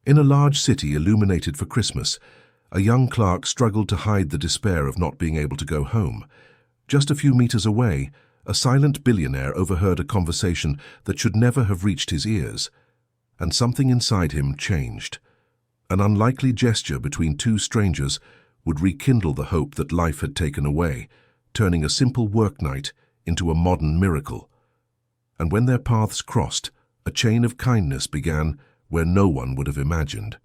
In a large city illuminated for Christmas, a young clerk struggled to hide the despair of not being able to go home. Just a few meters away, a silent billionaire overheard a conversation that should never have reached his ears, and something inside him changed. An unlikely gesture between two strangers would rekindle the hope that life had taken away, turning a simple work night into a modern miracle. And when their paths crossed, a chain of kindness began where no one would have imagined.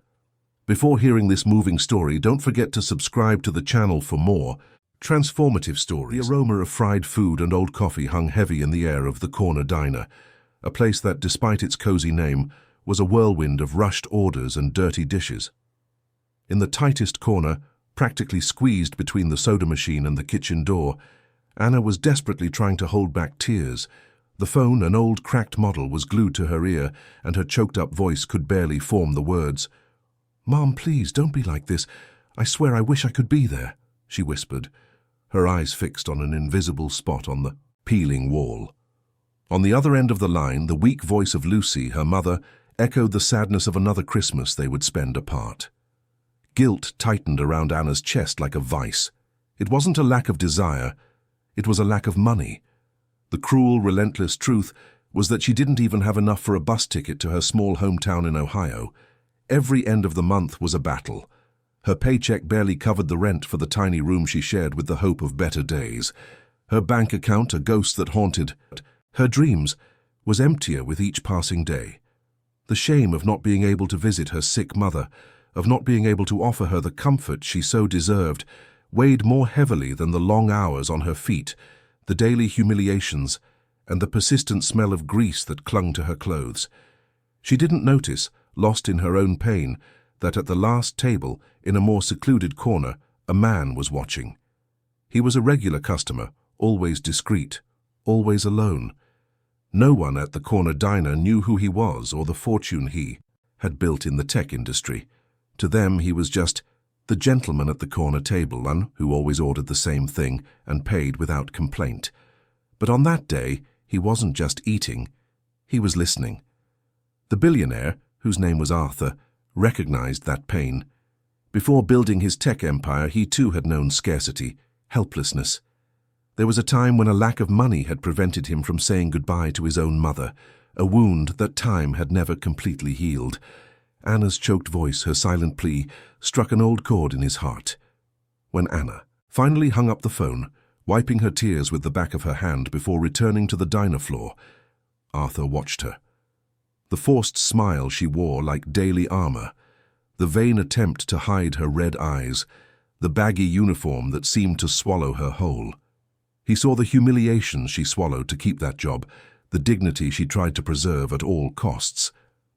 Before hearing this moving story, don't forget to subscribe to the channel for more transformative stories. The aroma of fried food and old coffee hung heavy in the air of the corner diner, a place that, despite its cozy name, was a whirlwind of rushed orders and dirty dishes. In the tightest corner, practically squeezed between the soda machine and the kitchen door, Anna was desperately trying to hold back tears. The phone, an old cracked model, was glued to her ear, and her choked-up voice could barely form the words. "Mom, please, don't be like this. I swear I wish I could be there," she whispered, her eyes fixed on an invisible spot on the peeling wall. On the other end of the line, the weak voice of Lucy, her mother, echoed the sadness of another Christmas they would spend apart. Guilt tightened around Anna's chest like a vice. It wasn't a lack of desire, it was a lack of money. The cruel, relentless truth was that she didn't even have enough for a bus ticket to her small hometown in Ohio. Every end of the month was a battle. Her paycheck barely covered the rent for the tiny room she shared with the hope of better days. Her bank account, a ghost that haunted her dreams, was emptier with each passing day. The shame of not being able to visit her sick mother, of not being able to offer her the comfort she so deserved, weighed more heavily than the long hours on her feet, the daily humiliations, and the persistent smell of grease that clung to her clothes. She didn't notice, lost in her own pain, that at the last table, in a more secluded corner, a man was watching. He was a regular customer, always discreet, always alone. No one at the corner diner knew who he was or the fortune he had built in the tech industry. To them, he was just the gentleman at the corner table, and who always ordered the same thing and paid without complaint. But on that day, he wasn't just eating, he was listening. The billionaire, whose name was Arthur, recognized that pain. Before building his tech empire, he too had known scarcity, helplessness. There was a time when a lack of money had prevented him from saying goodbye to his own mother, a wound that time had never completely healed. Anna's choked voice, her silent plea, struck an old chord in his heart. When Anna finally hung up the phone, wiping her tears with the back of her hand before returning to the diner floor, Arthur watched her. The forced smile she wore like daily armor, the vain attempt to hide her red eyes, the baggy uniform that seemed to swallow her whole. He saw the humiliation she swallowed to keep that job, the dignity she tried to preserve at all costs.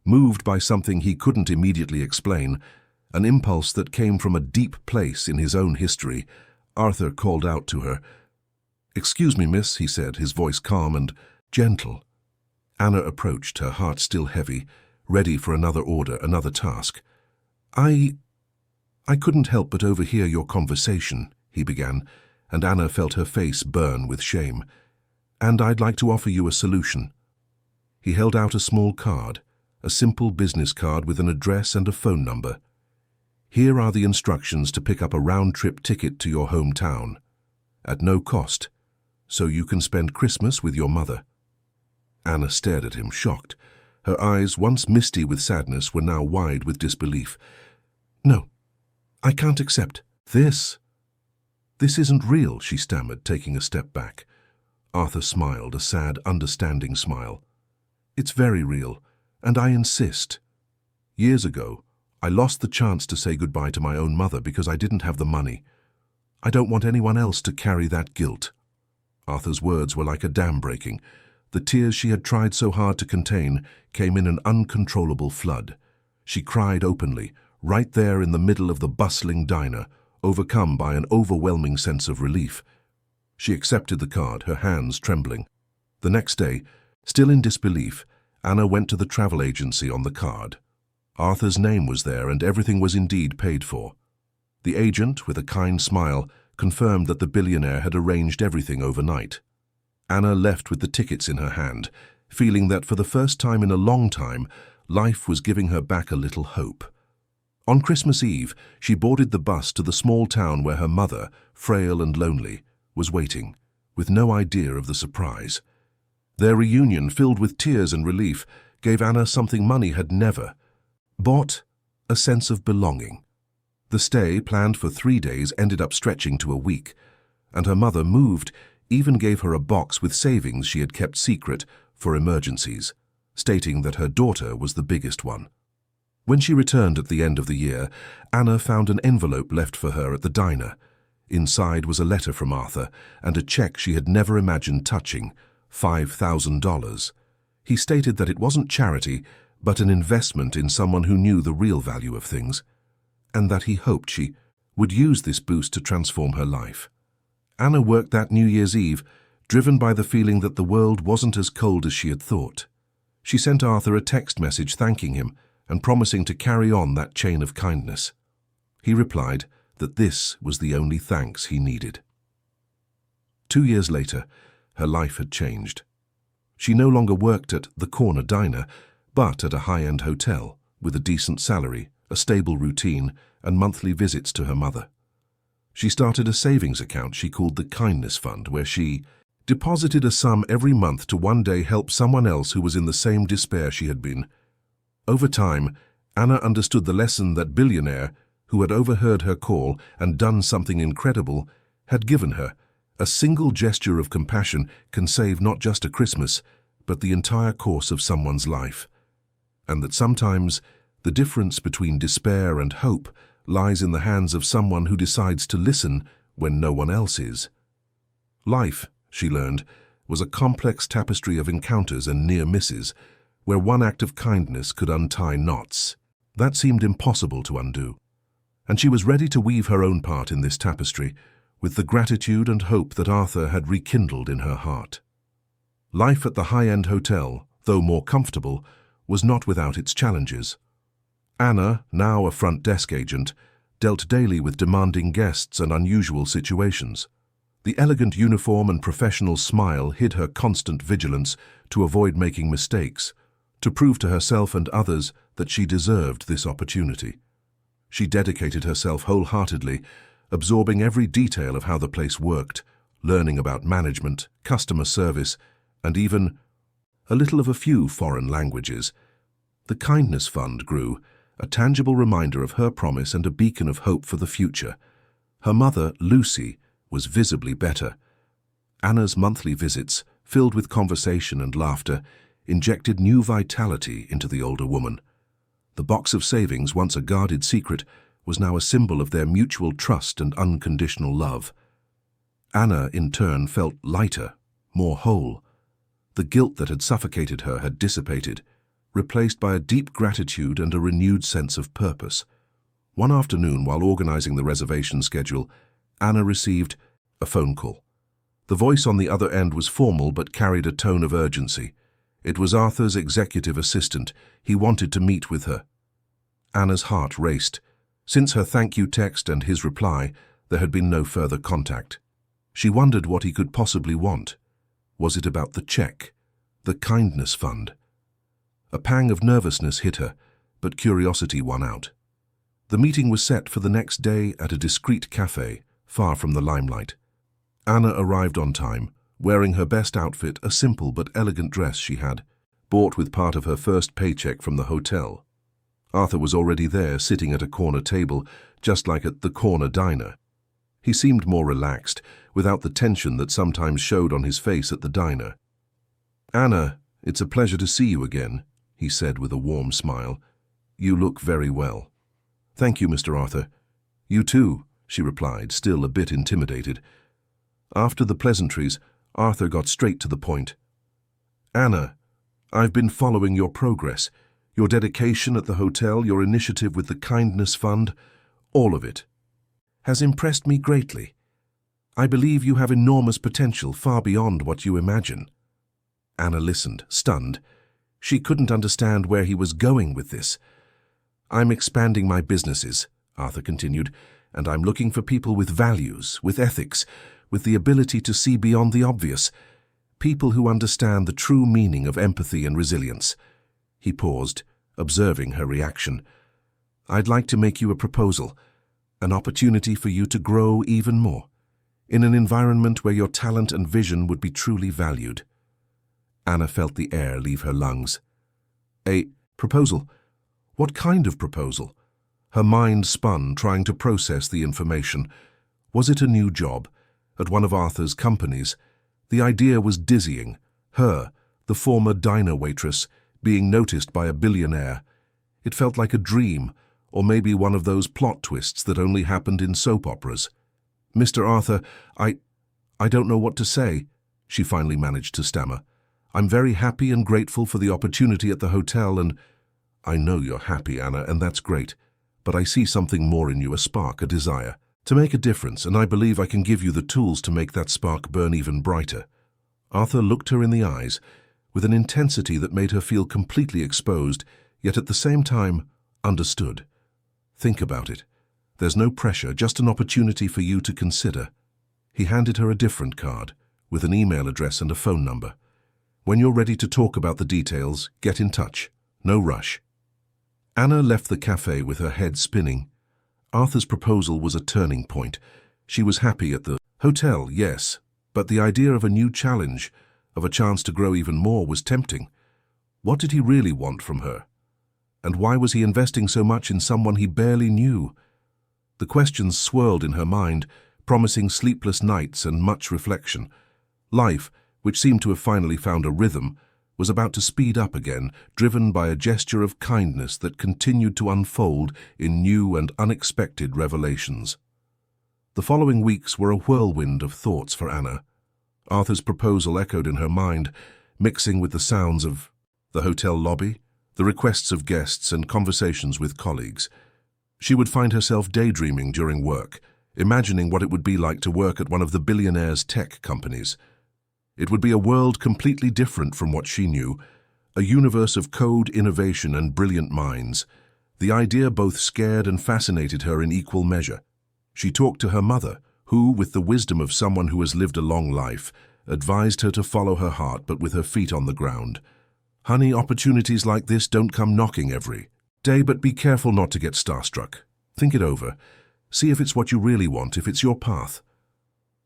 Moved by something he couldn't immediately explain, an impulse that came from a deep place in his own history, Arthur called out to her. "Excuse me, miss," he said, his voice calm and gentle. Anna approached, her heart still heavy, ready for another order, another task. I couldn't help but overhear your conversation," he began, and Anna felt her face burn with shame. "And I'd like to offer you a solution." He held out a small card, a simple business card with an address and a phone number. "Here are the instructions to pick up a round-trip ticket to your hometown, at no cost, so you can spend Christmas with your mother." Anna stared at him, shocked. Her eyes, once misty with sadness, were now wide with disbelief. "No, I can't accept this. This isn't real," she stammered, taking a step back. Arthur smiled, a sad, understanding smile. "It's very real, and I insist. Years ago, I lost the chance to say goodbye to my own mother because I didn't have the money. I don't want anyone else to carry that guilt." Arthur's words were like a dam breaking. The tears she had tried so hard to contain came in an uncontrollable flood. She cried openly, right there in the middle of the bustling diner, overcome by an overwhelming sense of relief. She accepted the card, her hands trembling. The next day, still in disbelief, Anna went to the travel agency on the card. Arthur's name was there, and everything was indeed paid for. The agent, with a kind smile, confirmed that the billionaire had arranged everything overnight. Anna left with the tickets in her hand, feeling that for the first time in a long time, Life was giving her back a little hope. On Christmas Eve, she boarded the bus to the small town where her mother, frail and lonely, was waiting, with no idea of the surprise. Their reunion, filled with tears and relief, gave Anna something money had never bought: a sense of belonging. The stay, planned for 3 days, ended up stretching to a week, and her mother, moved, even gave her a box with savings she had kept secret for emergencies, stating that her daughter was the biggest one. When she returned at the end of the year, Anna found an envelope left for her at the diner. Inside was a letter from Arthur and a check she had never imagined touching: $5,000. He stated that it wasn't charity, but an investment in someone who knew the real value of things, and that he hoped she would use this boost to transform her life. Anna worked that New Year's Eve, driven by the feeling that the world wasn't as cold as she had thought. She sent Arthur a text message thanking him and promising to carry on that chain of kindness. He replied that this was the only thanks he needed. 2 years later, her life had changed. She no longer worked at the corner diner, but at a high-end hotel with a decent salary, a stable routine, and monthly visits to her mother. She started a savings account she called the Kindness Fund, where she deposited a sum every month to one day help someone else who was in the same despair she had been. Over time, Anna understood the lesson that Billionaire, who had overheard her call and done something incredible, had given her. A single gesture of compassion can save not just a Christmas, but the entire course of someone's life. And that sometimes the difference between despair and hope lies in the hands of someone who decides to listen when no one else is. Life, she learned, was a complex tapestry of encounters and near misses, where one act of kindness could untie knots. That seemed impossible to undo. And she was ready to weave her own part in this tapestry, with the gratitude and hope that Arthur had rekindled in her heart. Life at the high-end hotel, though more comfortable, was not without its challenges. Anna, now a front desk agent, dealt daily with demanding guests and unusual situations. The elegant uniform and professional smile hid her constant vigilance to avoid making mistakes, to prove to herself and others that she deserved this opportunity. She dedicated herself wholeheartedly, absorbing every detail of how the place worked, learning about management, customer service, and even a little of a few foreign languages. The Kindness Fund grew, a tangible reminder of her promise and a beacon of hope for the future. Her mother, Lucy, was visibly better. Anna's monthly visits, filled with conversation and laughter, injected new vitality into the older woman. The box of savings, once a guarded secret, was now a symbol of their mutual trust and unconditional love. Anna, in turn, felt lighter, more whole. The guilt that had suffocated her had dissipated, replaced by a deep gratitude and a renewed sense of purpose. One afternoon, while organizing the reservation schedule, Anna received a phone call. The voice on the other end was formal but carried a tone of urgency. It was Arthur's executive assistant. He wanted to meet with her. Anna's heart raced. Since her thank you text and his reply, there had been no further contact. She wondered what he could possibly want. Was it about the check, the Kindness Fund? A pang of nervousness hit her, but curiosity won out. The meeting was set for the next day at a discreet cafe, far from the limelight. Anna arrived on time, wearing her best outfit, a simple but elegant dress she had, bought with part of her first paycheck from the hotel. Arthur was already there, sitting at a corner table, just like at the corner diner. He seemed more relaxed, without the tension that sometimes showed on his face at the diner. "Anna, it's a pleasure to see you again," he said with a warm smile. "You look very well." "Thank you, Mr. Arthur." "You too," she replied, still a bit intimidated. After the pleasantries, Arthur got straight to the point. "Anna, I've been following your progress, your dedication at the hotel, your initiative with the Kindness Fund, all of it has impressed me greatly. I believe you have enormous potential, far beyond what you imagine." Anna listened, stunned. She couldn't understand where he was going with this. "I'm expanding my businesses," Arthur continued, "and I'm looking for people with values, with ethics, with the ability to see beyond the obvious, people who understand the true meaning of empathy and resilience." He paused, observing her reaction. "I'd like to make you a proposal, an opportunity for you to grow even more, in an environment where your talent and vision would be truly valued." Anna felt the air leave her lungs. "A proposal? What kind of proposal?" Her mind spun, trying to process the information. Was it a new job? At one of Arthur's companies? The idea was dizzying. Her, the former diner waitress, being noticed by a billionaire. It felt like a dream, or maybe one of those plot twists that only happened in soap operas. "Mr. Arthur, I don't know what to say," she finally managed to stammer. "I'm very happy and grateful for the opportunity at the hotel, and—" "I know you're happy, Anna, and that's great. But I see something more in you, a spark, a desire to make a difference, and I believe I can give you the tools to make that spark burn even brighter." Arthur looked her in the eyes with an intensity that made her feel completely exposed, yet at the same time understood. "Think about it. There's no pressure, just an opportunity for you to consider." He handed her a different card with an email address and a phone number. "When you're ready to talk about the details, get in touch. No rush." Anna left the cafe with her head spinning. Arthur's proposal was a turning point. She was happy at the hotel, yes, but the idea of a new challenge, of a chance to grow even more, was tempting. What did he really want from her? And why was he investing so much in someone he barely knew? The questions swirled in her mind, promising sleepless nights and much reflection. Life, which seemed to have finally found a rhythm, was about to speed up again, driven by a gesture of kindness that continued to unfold in new and unexpected revelations. The following weeks were a whirlwind of thoughts for Anna. Arthur's proposal echoed in her mind, mixing with the sounds of the hotel lobby, the requests of guests, and conversations with colleagues. She would find herself daydreaming during work, imagining what it would be like to work at one of the Billionaire's tech companies. It would be a world completely different from what she knew, a universe of code, innovation, and brilliant minds. The idea both scared and fascinated her in equal measure. She talked to her mother, who, with the wisdom of someone who has lived a long life, advised her to follow her heart but with her feet on the ground. "Honey, opportunities like this don't come knocking every day, but be careful not to get starstruck. Think it over. See if it's what you really want, if it's your path."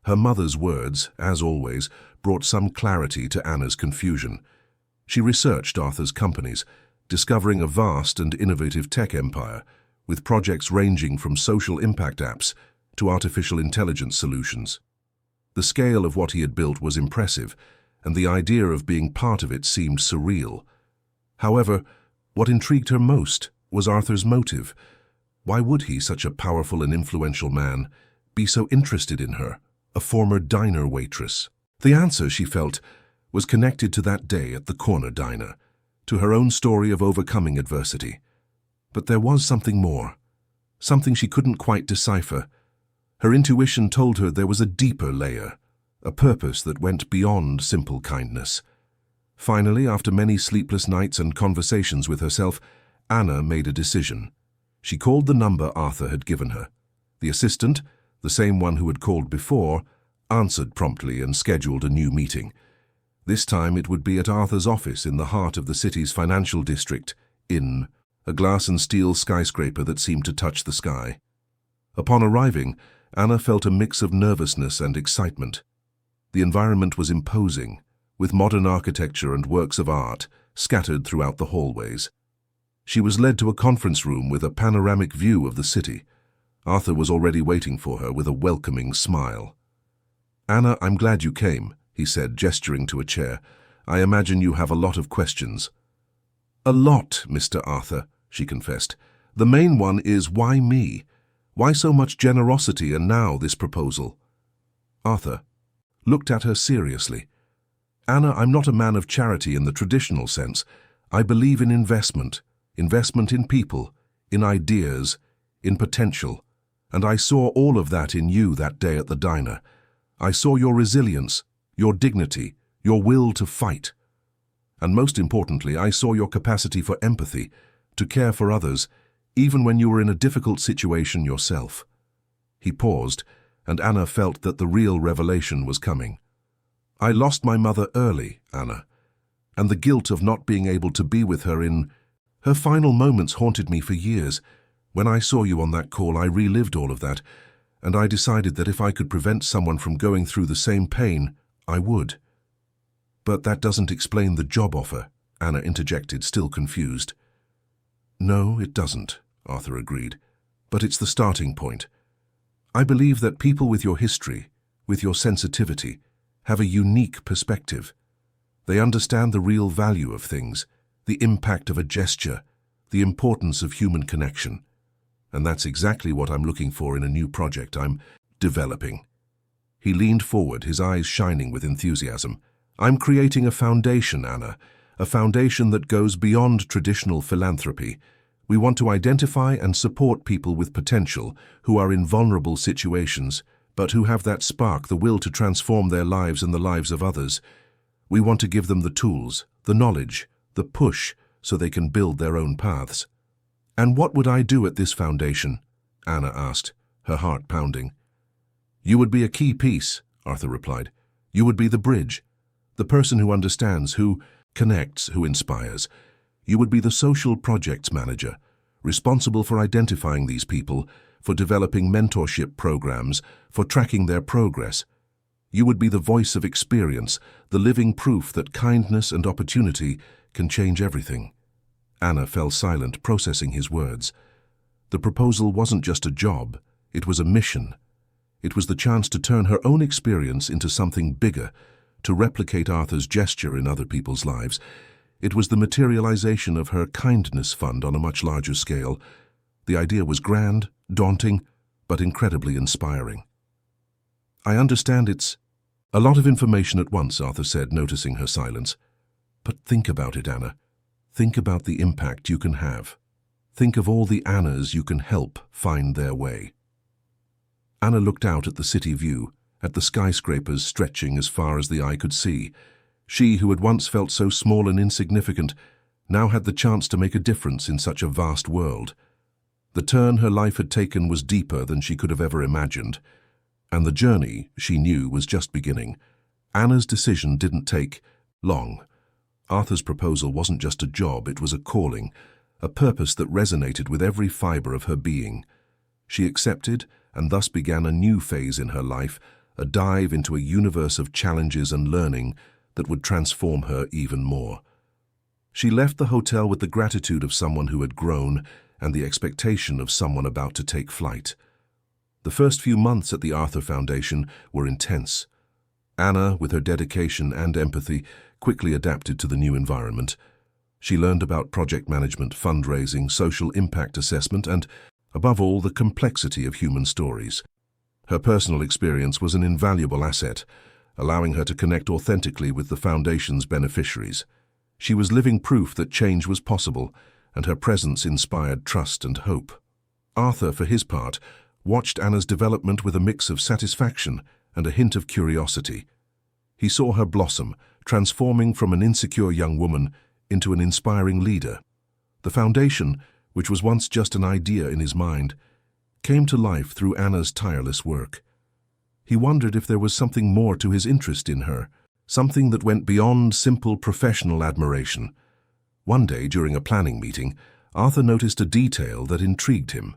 Her mother's words, as always, brought some clarity to Anna's confusion. She researched Arthur's companies, discovering a vast and innovative tech empire, with projects ranging from social impact apps to artificial intelligence solutions. The scale of what he had built was impressive, and the idea of being part of it seemed surreal. However, what intrigued her most was Arthur's motive. Why would he, such a powerful and influential man, be so interested in her, a former diner waitress? The answer, she felt, was connected to that day at the corner diner, to her own story of overcoming adversity. But there was something more, something she couldn't quite decipher. Her intuition told her there was a deeper layer, a purpose that went beyond simple kindness. Finally, after many sleepless nights and conversations with herself, Anna made a decision. She called the number Arthur had given her. The assistant, the same one who had called before, answered promptly and scheduled a new meeting. This time it would be at Arthur's office in the heart of the city's financial district, in a glass and steel skyscraper that seemed to touch the sky. Upon arriving, Anna felt a mix of nervousness and excitement. The environment was imposing, with modern architecture and works of art scattered throughout the hallways. She was led to a conference room with a panoramic view of the city. Arthur was already waiting for her with a welcoming smile. "Anna, I'm glad you came," he said, gesturing to a chair. "I imagine you have a lot of questions." "A lot, Mr. Arthur," she confessed. "The main one is, why me? Why so much generosity and now this proposal?" Arthur looked at her seriously. "Anna, I'm not a man of charity in the traditional sense. I believe in investment in people, in ideas, in potential. And I saw all of that in you that day at the diner. I saw your resilience, your dignity, your will to fight. And most importantly, I saw your capacity for empathy, to care for others, even when you were in a difficult situation yourself." He paused, and Anna felt that the real revelation was coming. "I lost my mother early, Anna, and the guilt of not being able to be with her in Her final moments haunted me for years. When I saw you on that call, I relived all of that, and I decided that if I could prevent someone from going through the same pain, I would." "But that doesn't explain the job offer," Anna interjected, still confused. "No, it doesn't," Arthur agreed. "But it's the starting point. I believe that people with your history, with your sensitivity, have a unique perspective. They understand the real value of things, the impact of a gesture, the importance of human connection. And that's exactly what I'm looking for in a new project I'm developing." He leaned forward, his eyes shining with enthusiasm. "I'm creating a foundation, Anna, a foundation that goes beyond traditional philanthropy. We want to identify and support people with potential who are in vulnerable situations, but who have that spark, the will to transform their lives and the lives of others. We want to give them the tools, the knowledge, the push, so they can build their own paths." "And what would I do at this foundation?" Anna asked, her heart pounding. "You would be a key piece," Arthur replied. "You would be the bridge, the person who understands, who connects, who inspires. You would be the social projects manager, responsible for identifying these people, for developing mentorship programs, for tracking their progress. You would be the voice of experience, the living proof that kindness and opportunity can change everything." Anna fell silent, processing his words. The proposal wasn't just a job, it was a mission. It was the chance to turn her own experience into something bigger, to replicate Arthur's gesture in other people's lives. It was the materialization of her kindness fund on a much larger scale. The idea was grand, daunting, but incredibly inspiring. "I understand it's a lot of information at once," Arthur said, noticing her silence. "But think about it, Anna. Think about the impact you can have. Think of all the Annas you can help find their way." Anna looked out at the city view, at the skyscrapers stretching as far as the eye could see. She, who had once felt so small and insignificant, now had the chance to make a difference in such a vast world. The turn her life had taken was deeper than she could have ever imagined, and the journey, she knew, was just beginning. Anna's decision didn't take long. Arthur's proposal wasn't just a job, it was a calling, a purpose that resonated with every fiber of her being. She accepted, and thus began a new phase in her life, a dive into a universe of challenges and learning that would transform her even more. She left the hotel with the gratitude of someone who had grown and the expectation of someone about to take flight. The first few months at the Arthur Foundation were intense. Anna, with her dedication and empathy, quickly adapted to the new environment. She learned about project management, fundraising, social impact assessment, and, above all, the complexity of human stories. Her personal experience was an invaluable asset, allowing her to connect authentically with the Foundation's beneficiaries. She was living proof that change was possible, and her presence inspired trust and hope. Arthur, for his part, watched Anna's development with a mix of satisfaction and a hint of curiosity. He saw her blossom, transforming from an insecure young woman into an inspiring leader. The Foundation, which was once just an idea in his mind, came to life through Anna's tireless work. He wondered if there was something more to his interest in her, something that went beyond simple professional admiration. One day, during a planning meeting, Arthur noticed a detail that intrigued him.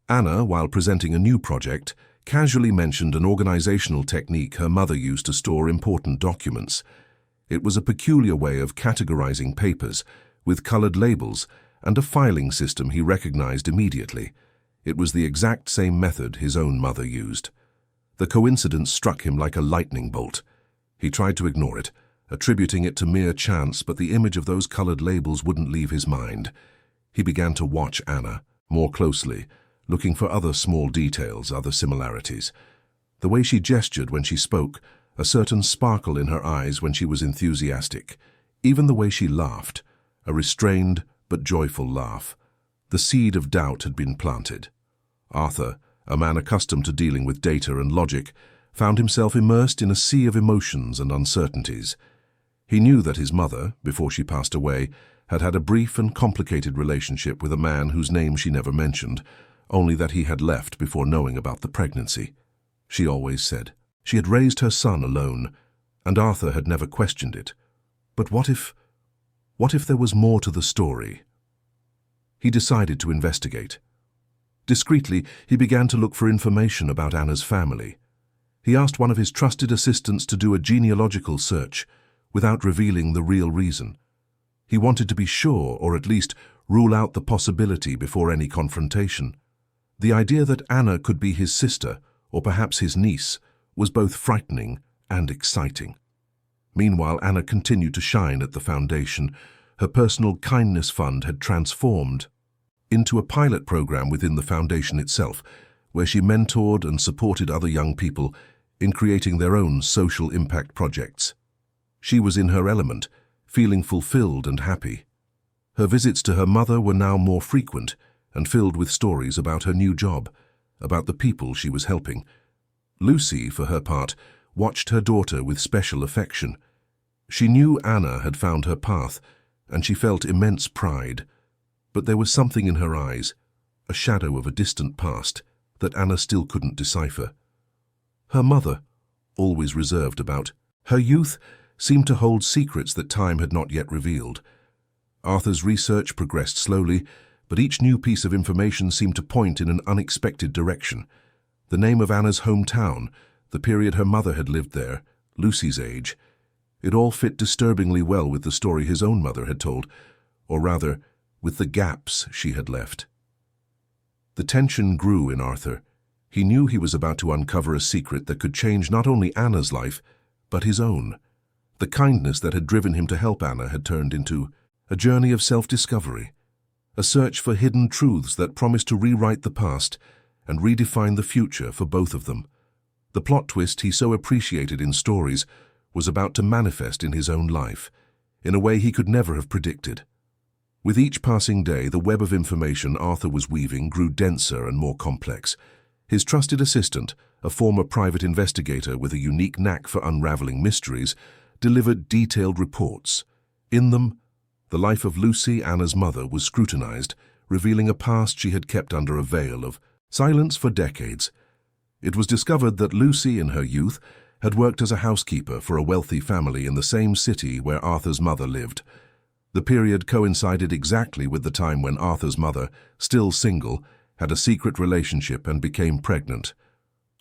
Anna, while presenting a new project, casually mentioned an organizational technique her mother used to store important documents. It was a peculiar way of categorizing papers, with colored labels, and a filing system he recognized immediately. It was the exact same method his own mother used. The coincidence struck him like a lightning bolt. He tried to ignore it, attributing it to mere chance, but the image of those colored labels wouldn't leave his mind. He began to watch Anna more closely, looking for other small details, other similarities. The way she gestured when she spoke, a certain sparkle in her eyes when she was enthusiastic. Even the way she laughed, a restrained but joyful laugh. The seed of doubt had been planted. Arthur, a man accustomed to dealing with data and logic, found himself immersed in a sea of emotions and uncertainties. He knew that his mother, before she passed away, had had a brief and complicated relationship with a man whose name she never mentioned, only that he had left before knowing about the pregnancy. She always said she had raised her son alone, and Arthur had never questioned it. But what if there was more to the story? He decided to investigate. Discreetly, he began to look for information about Anna's family. He asked one of his trusted assistants to do a genealogical search without revealing the real reason. He wanted to be sure, or at least rule out the possibility before any confrontation. The idea that Anna could be his sister, or perhaps his niece, was both frightening and exciting. Meanwhile, Anna continued to shine at the foundation. Her personal kindness fund had transformed into a pilot program within the foundation itself, where she mentored and supported other young people in creating their own social impact projects. She was in her element, feeling fulfilled and happy. Her visits to her mother were now more frequent and filled with stories about her new job, about the people she was helping. Lucy, for her part, watched her daughter with special affection. She knew Anna had found her path, and she felt immense pride. But there was something in her eyes, a shadow of a distant past, that Anna still couldn't decipher. Her mother, always reserved about her youth, seemed to hold secrets that time had not yet revealed. Arthur's research progressed slowly, but each new piece of information seemed to point in an unexpected direction. The name of Anna's hometown, the period her mother had lived there, Lucy's age. It all fit disturbingly well with the story his own mother had told, or rather, with the gaps she had left. The tension grew in Arthur. He knew he was about to uncover a secret that could change not only Anna's life, but his own. The kindness that had driven him to help Anna had turned into a journey of self-discovery, a search for hidden truths that promised to rewrite the past and redefine the future for both of them. The plot twist he so appreciated in stories was about to manifest in his own life, in a way he could never have predicted. With each passing day, the web of information Arthur was weaving grew denser and more complex. His trusted assistant, a former private investigator with a unique knack for unraveling mysteries, delivered detailed reports. In them, the life of Lucy, Anna's mother, was scrutinized, revealing a past she had kept under a veil of silence for decades. It was discovered that Lucy, in her youth, had worked as a housekeeper for a wealthy family in the same city where Arthur's mother lived. The period coincided exactly with the time when Arthur's mother, still single, had a secret relationship and became pregnant.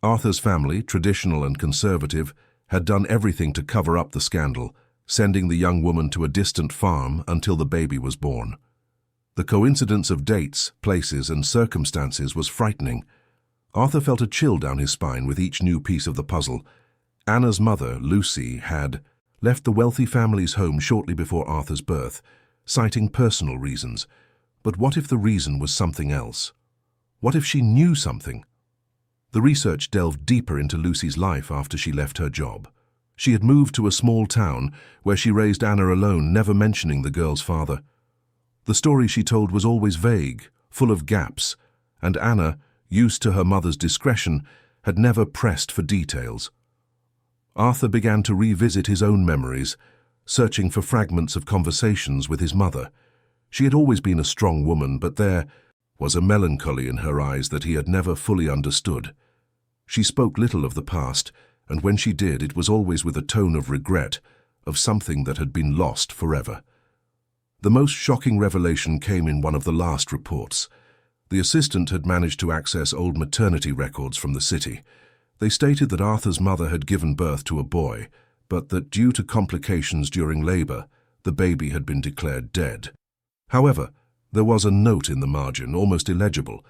Arthur's family, traditional and conservative, had done everything to cover up the scandal, sending the young woman to a distant farm until the baby was born. The coincidence of dates, places, and circumstances was frightening. Arthur felt a chill down his spine with each new piece of the puzzle. Anna's mother, Lucy, had left the wealthy family's home shortly before Arthur's birth, citing personal reasons. But what if the reason was something else? What if she knew something? The research delved deeper into Lucy's life after she left her job. She had moved to a small town where she raised Anna alone, never mentioning the girl's father. The story she told was always vague, full of gaps, and Anna, used to her mother's discretion, had never pressed for details. Arthur began to revisit his own memories, searching for fragments of conversations with his mother. She had always been a strong woman, but there was a melancholy in her eyes that he had never fully understood. She spoke little of the past, and when she did, it was always with a tone of regret, of something that had been lost forever. The most shocking revelation came in one of the last reports. The assistant had managed to access old maternity records from the city. They stated that Arthur's mother had given birth to a boy, but that due to complications during labor, the baby had been declared dead. However, there was a note in the margin, almost illegible,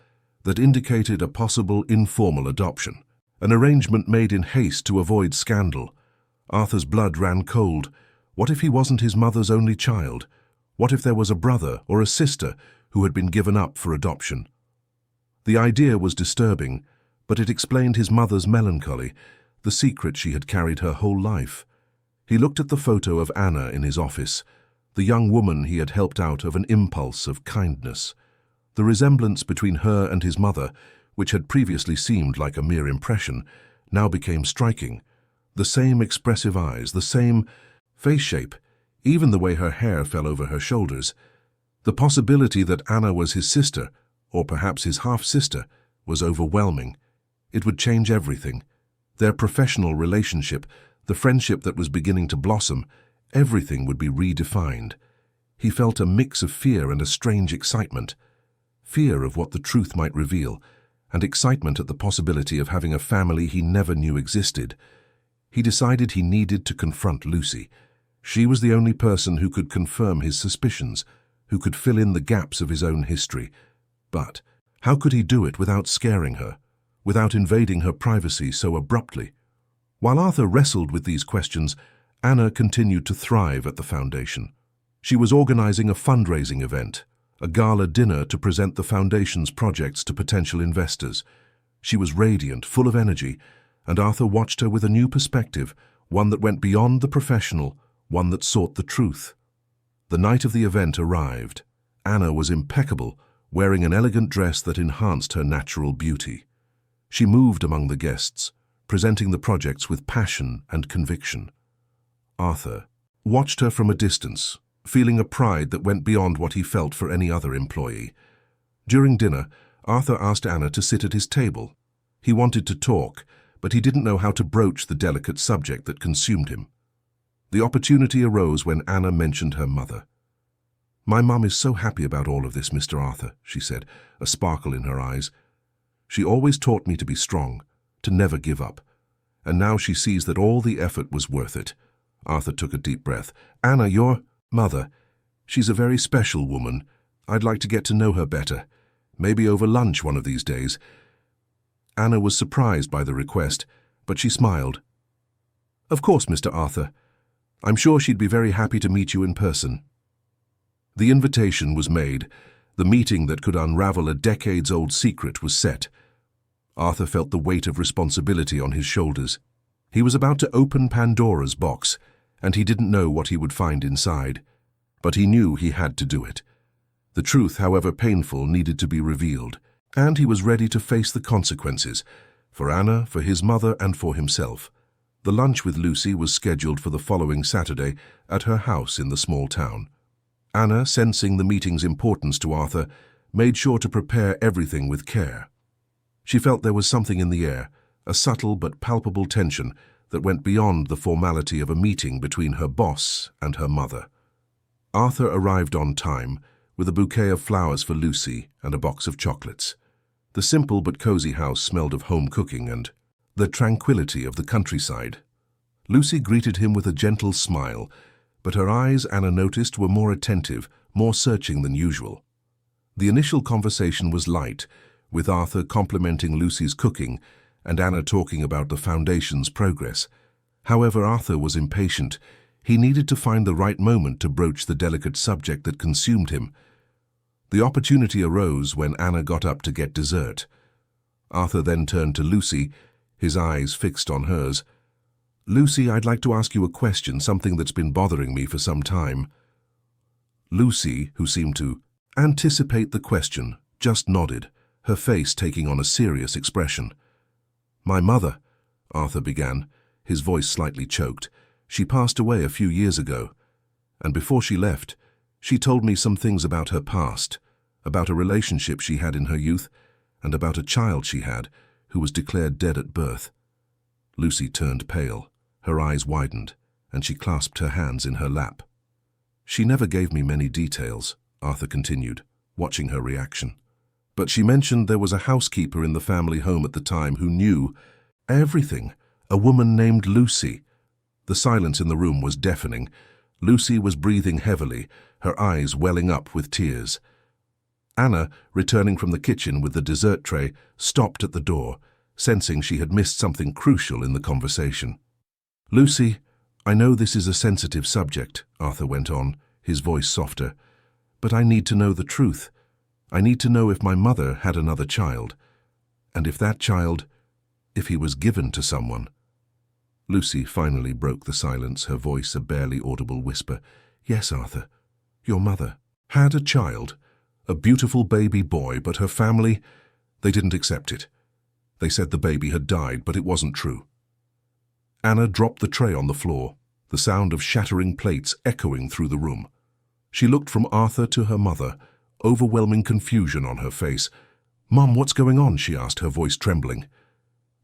that indicated a possible informal adoption, an arrangement made in haste to avoid scandal. Arthur's blood ran cold. What if he wasn't his mother's only child? What if there was a brother or a sister who had been given up for adoption? The idea was disturbing, but it explained his mother's melancholy, the secret she had carried her whole life. He looked at the photo of Anna in his office, the young woman he had helped out of an impulse of kindness. The resemblance between her and his mother, which had previously seemed like a mere impression, now became striking. The same expressive eyes, the same face shape, even the way her hair fell over her shoulders. The possibility that Anna was his sister, or perhaps his half-sister, was overwhelming. It would change everything. Their professional relationship, the friendship that was beginning to blossom, everything would be redefined. He felt a mix of fear and a strange excitement. fear of what the truth might reveal, and excitement at the possibility of having a family he never knew existed. He decided he needed to confront Lucy. She was the only person who could confirm his suspicions, who could fill in the gaps of his own history. But how could he do it without scaring her, without invading her privacy so abruptly? While Arthur wrestled with these questions, Anna continued to thrive at the foundation. She was organizing a fundraising event, a gala dinner to present the foundation's projects to potential investors. She was radiant, full of energy, and Arthur watched her with a new perspective, one that went beyond the professional, one that sought the truth. The night of the event arrived. Anna was impeccable, wearing an elegant dress that enhanced her natural beauty. She moved among the guests, presenting the projects with passion and conviction. Arthur watched her from a distance, feeling a pride that went beyond what he felt for any other employee. During dinner, Arthur asked Anna to sit at his table. He wanted to talk, but he didn't know how to broach the delicate subject that consumed him. The opportunity arose when Anna mentioned her mother. "My mum is so happy about all of this, Mr. Arthur," she said, a sparkle in her eyes. "She always taught me to be strong, to never give up. And now she sees that all the effort was worth it." Arthur took a deep breath. "Anna, your mother, she's a very special woman. I'd like to get to know her better. Maybe over lunch one of these days." Anna was surprised by the request, but she smiled. "Of course, Mr. Arthur. I'm sure she'd be very happy to meet you in person." The invitation was made. The meeting that could unravel a decades-old secret was set. Arthur felt the weight of responsibility on his shoulders. He was about to open Pandora's box, and he didn't know what he would find inside. But he knew he had to do it. The truth, however painful, needed to be revealed, and he was ready to face the consequences, for Anna, for his mother, and for himself. The lunch with Lucy was scheduled for the following Saturday at her house in the small town. Anna, sensing the meeting's importance to Arthur, made sure to prepare everything with care. She felt there was something in the air, a subtle but palpable tension that went beyond the formality of a meeting between her boss and her mother. Arthur arrived on time, with a bouquet of flowers for Lucy and a box of chocolates. The simple but cozy house smelled of home cooking and the tranquility of the countryside. Lucy greeted him with a gentle smile, but her eyes, Anna noticed, were more attentive, more searching than usual. The initial conversation was light, with Arthur complimenting Lucy's cooking and Anna talking about the foundation's progress. However, Arthur was impatient. He needed to find the right moment to broach the delicate subject that consumed him. The opportunity arose when Anna got up to get dessert. Arthur then turned to Lucy, his eyes fixed on hers. "Lucy, I'd like to ask you a question, something that's been bothering me for some time." Lucy, who seemed to anticipate the question, just nodded, her face taking on a serious expression. "My mother," Arthur began, his voice slightly choked. "She passed away a few years ago, and before she left, she told me some things about her past, about a relationship she had in her youth, and about a child she had who was declared dead at birth." Lucy turned pale, her eyes widened, and she clasped her hands in her lap. "She never gave me many details," Arthur continued, watching her reaction. "But she mentioned there was a housekeeper in the family home at the time who knew everything, a woman named Lucy." The silence in the room was deafening. Lucy was breathing heavily, her eyes welling up with tears. Anna, returning from the kitchen with the dessert tray, stopped at the door, sensing she had missed something crucial in the conversation. "Lucy, I know this is a sensitive subject," Arthur went on, his voice softer, "but I need to know the truth. I need to know if my mother had another child, and if that child, if he was given to someone." Lucy finally broke the silence, her voice a barely audible whisper. "Yes, Arthur, your mother had a child, a beautiful baby boy, but her family, they didn't accept it. They said the baby had died, but it wasn't true." Anna dropped the tray on the floor, the sound of shattering plates echoing through the room. She looked from Arthur to her mother, overwhelming confusion on her face. "Mum, what's going on?" she asked, her voice trembling.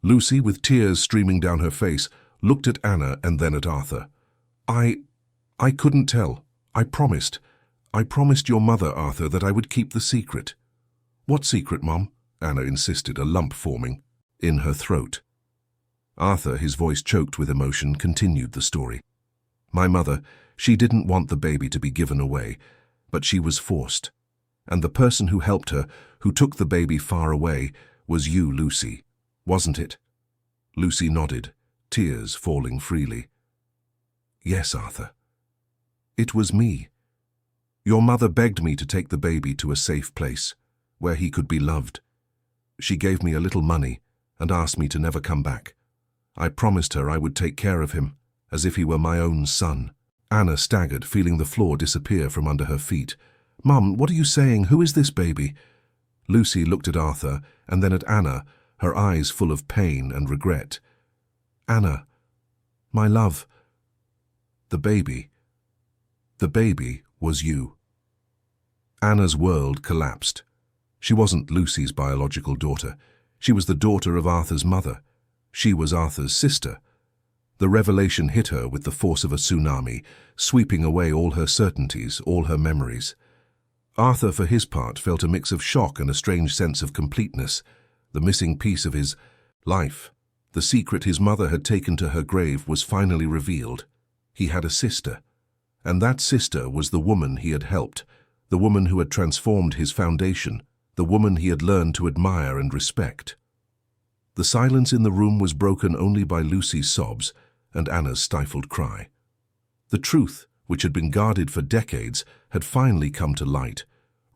Lucy, with tears streaming down her face, looked at Anna and then at Arthur. I couldn't tell. I promised your mother, Arthur, that I would keep the secret." What secret, Mom? Anna insisted, a lump forming in her throat. Arthur, his voice choked with emotion, continued the story. My mother, she didn't want the baby to be given away, but she was forced. And the person who helped her, who took the baby far away, was you, Lucy, wasn't it? Lucy nodded, tears falling freely. Yes, Arthur. It was me. Your mother begged me to take the baby to a safe place, where he could be loved. She gave me a little money and asked me to never come back. I promised her I would take care of him, as if he were my own son. Anna staggered, feeling the floor disappear from under her feet. Mum, what are you saying? Who is this baby? Lucy looked at Arthur and then at Anna, her eyes full of pain and regret. Anna, my love, the baby was you. Anna's world collapsed. She wasn't Lucy's biological daughter. She was the daughter of Arthur's mother. She was Arthur's sister. The revelation hit her with the force of a tsunami, sweeping away all her certainties, all her memories. Arthur, for his part, felt a mix of shock and a strange sense of completeness. The missing piece of his life, the secret his mother had taken to her grave, was finally revealed. He had a sister, and that sister was the woman he had helped, the woman who had transformed his foundation, the woman he had learned to admire and respect. The silence in the room was broken only by Lucy's sobs and Anna's stifled cry. The truth, which had been guarded for decades, had finally come to light,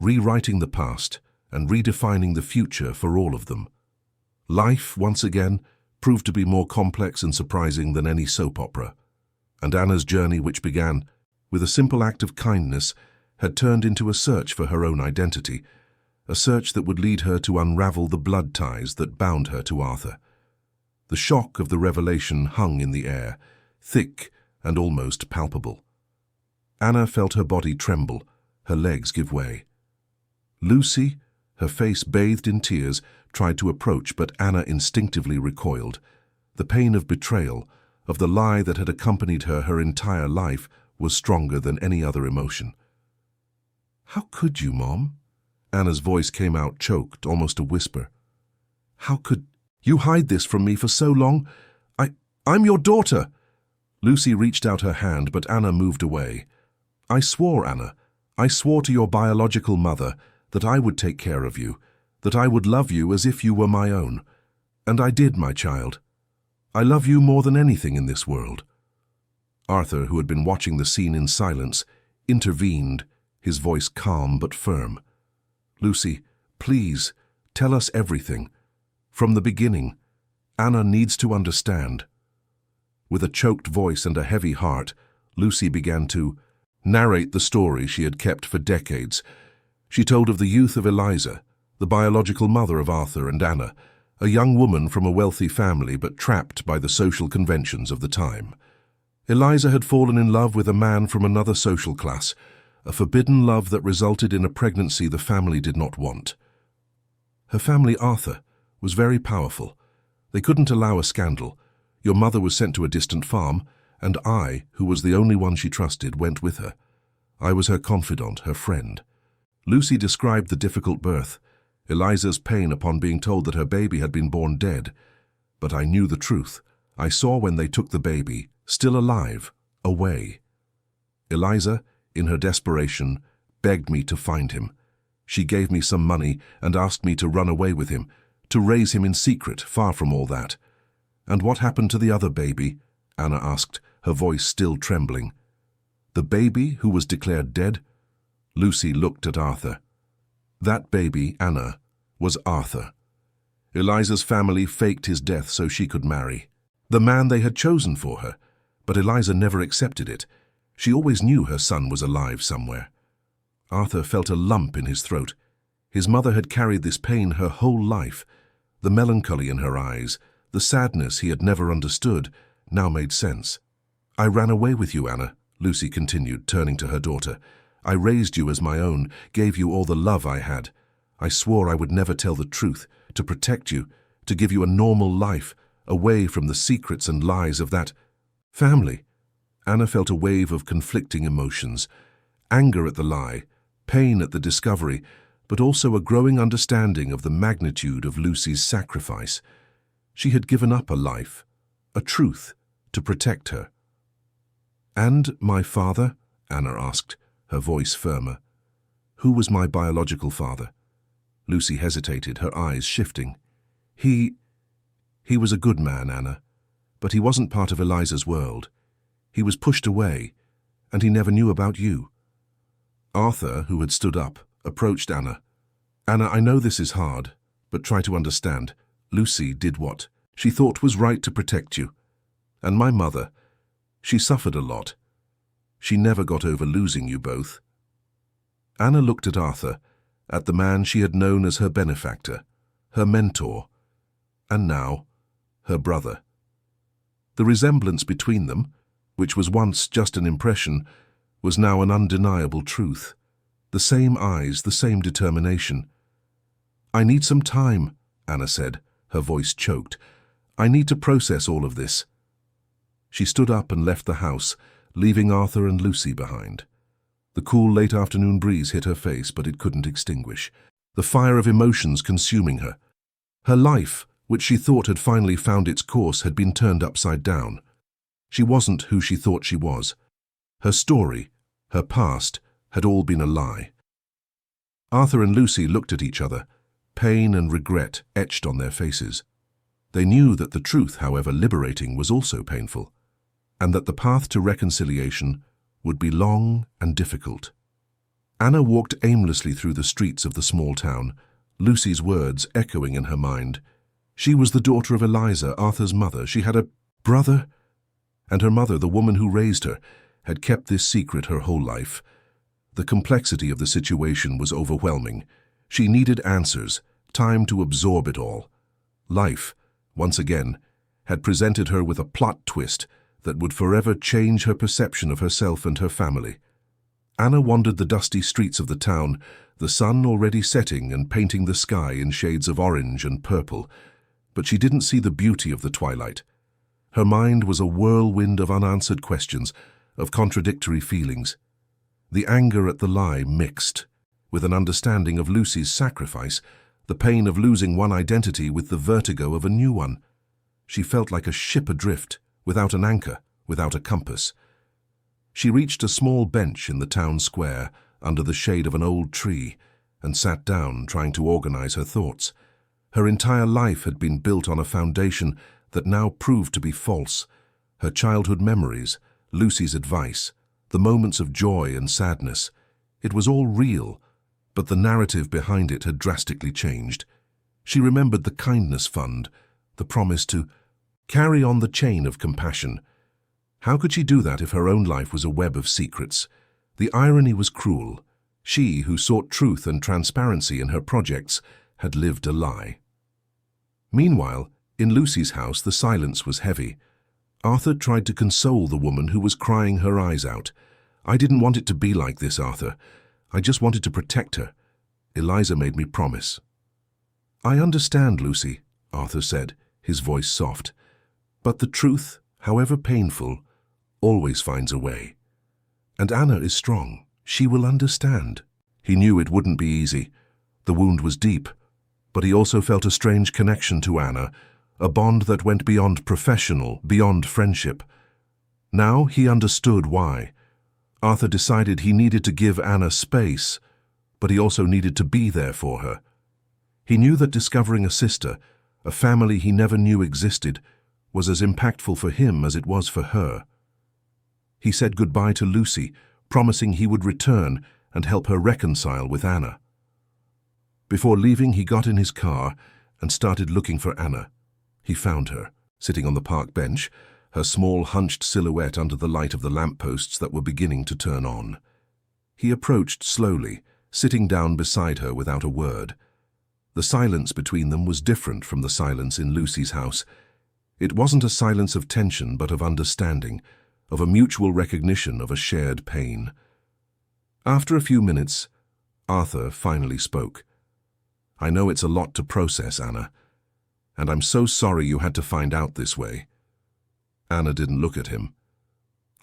rewriting the past and redefining the future for all of them. Life, once again, proved to be more complex and surprising than any soap opera, and Anna's journey, which began with a simple act of kindness, had turned into a search for her own identity, a search that would lead her to unravel the blood ties that bound her to Arthur. The shock of the revelation hung in the air, thick and almost palpable. Anna felt her body tremble, her legs give way. Lucy, her face bathed in tears, tried to approach, but Anna instinctively recoiled. The pain of betrayal, of the lie that had accompanied her entire life, was stronger than any other emotion. How could you, Mom? Anna's voice came out choked, almost a whisper. How could you hide this from me for so long? I'm your daughter. Lucy reached out her hand, but Anna moved away. I swore, Anna, I swore to your biological mother that I would take care of you, that I would love you as if you were my own. And I did, my child. I love you more than anything in this world. Arthur, who had been watching the scene in silence, intervened, his voice calm but firm. Lucy, please, tell us everything. From the beginning. Anna needs to understand. With a choked voice and a heavy heart, Lucy began to narrate the story she had kept for decades. She told of the youth of Eliza, the biological mother of Arthur and Anna, a young woman from a wealthy family but trapped by the social conventions of the time. Eliza had fallen in love with a man from another social class, a forbidden love that resulted in a pregnancy the family did not want. Her family, Arthur, was very powerful. They couldn't allow a scandal. Your mother was sent to a distant farm, and I, who was the only one she trusted, went with her. I was her confidant, her friend. Lucy described the difficult birth, Eliza's pain upon being told that her baby had been born dead. But I knew the truth. I saw when they took the baby, still alive, away. Eliza, in her desperation, begged me to find him. She gave me some money and asked me to run away with him, to raise him in secret, far from all that. And what happened to the other baby? Anna asked, her voice still trembling. The baby who was declared dead? Lucy looked at Arthur. That baby, Anna, was Arthur. Eliza's family faked his death so she could marry the man they had chosen for her, but Eliza never accepted it. She always knew her son was alive somewhere. Arthur felt a lump in his throat. His mother had carried this pain her whole life. The melancholy in her eyes, the sadness he had never understood, now made sense. I ran away with you, Anna, Lucy continued, turning to her daughter. I raised you as my own, gave you all the love I had. I swore I would never tell the truth, to protect you, to give you a normal life, away from the secrets and lies of that family. Anna felt a wave of conflicting emotions, anger at the lie, pain at the discovery, but also a growing understanding of the magnitude of Lucy's sacrifice. She had given up a life, a truth, to protect her. "And my father?" Anna asked, her voice firmer. "Who was my biological father?" Lucy hesitated, her eyes shifting. He was a good man, Anna, but he wasn't part of Eliza's world. He was pushed away, and he never knew about you." Arthur, who had stood up, approached Anna. "Anna, I know this is hard, but try to understand. Lucy did what she thought was right to protect you. And my mother, she suffered a lot. She never got over losing you both." Anna looked at Arthur, at the man she had known as her benefactor, her mentor, and now, her brother. The resemblance between them, which was once just an impression, was now an undeniable truth. The same eyes, the same determination. "I need some time," Anna said, her voice choked. "I need to process all of this." She stood up and left the house, leaving Arthur and Lucy behind. The cool late afternoon breeze hit her face, but it couldn't extinguish the fire of emotions consuming her. Her life, which she thought had finally found its course, had been turned upside down. She wasn't who she thought she was. Her story, her past, had all been a lie. Arthur and Lucy looked at each other, pain and regret etched on their faces. They knew that the truth, however liberating, was also painful, and that the path to reconciliation would be long and difficult. Anna walked aimlessly through the streets of the small town, Lucy's words echoing in her mind. She was the daughter of Eliza, Arthur's mother. She had a brother, and her mother, the woman who raised her, had kept this secret her whole life. The complexity of the situation was overwhelming. She needed answers, time to absorb it all. Life, once again, had presented her with a plot twist that would forever change her perception of herself and her family. Anna wandered the dusty streets of the town, the sun already setting and painting the sky in shades of orange and purple, but she didn't see the beauty of the twilight. Her mind was a whirlwind of unanswered questions, of contradictory feelings. The anger at the lie mixed with an understanding of Lucy's sacrifice, the pain of losing one identity with the vertigo of a new one. She felt like a ship adrift, without an anchor, without a compass. She reached a small bench in the town square, under the shade of an old tree, and sat down, trying to organize her thoughts. Her entire life had been built on a foundation that now proved to be false. Her childhood memories, Lucy's advice, the moments of joy and sadness. It was all real, but the narrative behind it had drastically changed. She remembered the kindness fund, the promise to carry on the chain of compassion. How could she do that if her own life was a web of secrets? The irony was cruel. She, who sought truth and transparency in her projects, had lived a lie. Meanwhile, in Lucy's house, the silence was heavy. Arthur tried to console the woman who was crying her eyes out. "I didn't want it to be like this, Arthur. I just wanted to protect her. Eliza made me promise." "I understand, Lucy," Arthur said, his voice soft. "But the truth, however painful, always finds a way. And Anna is strong. She will understand." He knew it wouldn't be easy. The wound was deep, but he also felt a strange connection to Anna, a bond that went beyond professional, beyond friendship. Now he understood why. Arthur decided he needed to give Anna space, but he also needed to be there for her. He knew that discovering a sister, a family he never knew existed, was as impactful for him as it was for her. He said goodbye to Lucy, promising he would return and help her reconcile with Anna. Before leaving, he got in his car and started looking for Anna. He found her, sitting on the park bench, her small hunched silhouette under the light of the lampposts that were beginning to turn on. He approached slowly, sitting down beside her without a word. The silence between them was different from the silence in Lucy's house. It wasn't a silence of tension, but of understanding, of a mutual recognition of a shared pain. After a few minutes, Arthur finally spoke. "I know it's a lot to process, Anna, and I'm so sorry you had to find out this way." Anna didn't look at him.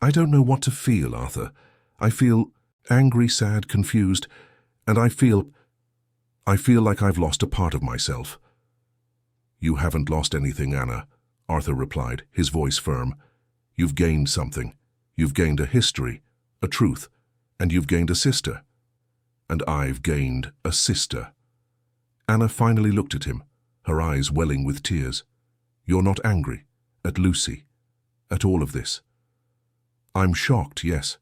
"I don't know what to feel, Arthur. I feel angry, sad, confused, and I feel..." I feel like I've lost a part of myself." "You haven't lost anything, Anna," Arthur replied, his voice firm. "You've gained something. You've gained a history, a truth, and you've gained a sister. And I've gained a sister." Anna finally looked at him, her eyes welling with tears. "You're not angry at Lucy, at all of this?" "I'm shocked, yes,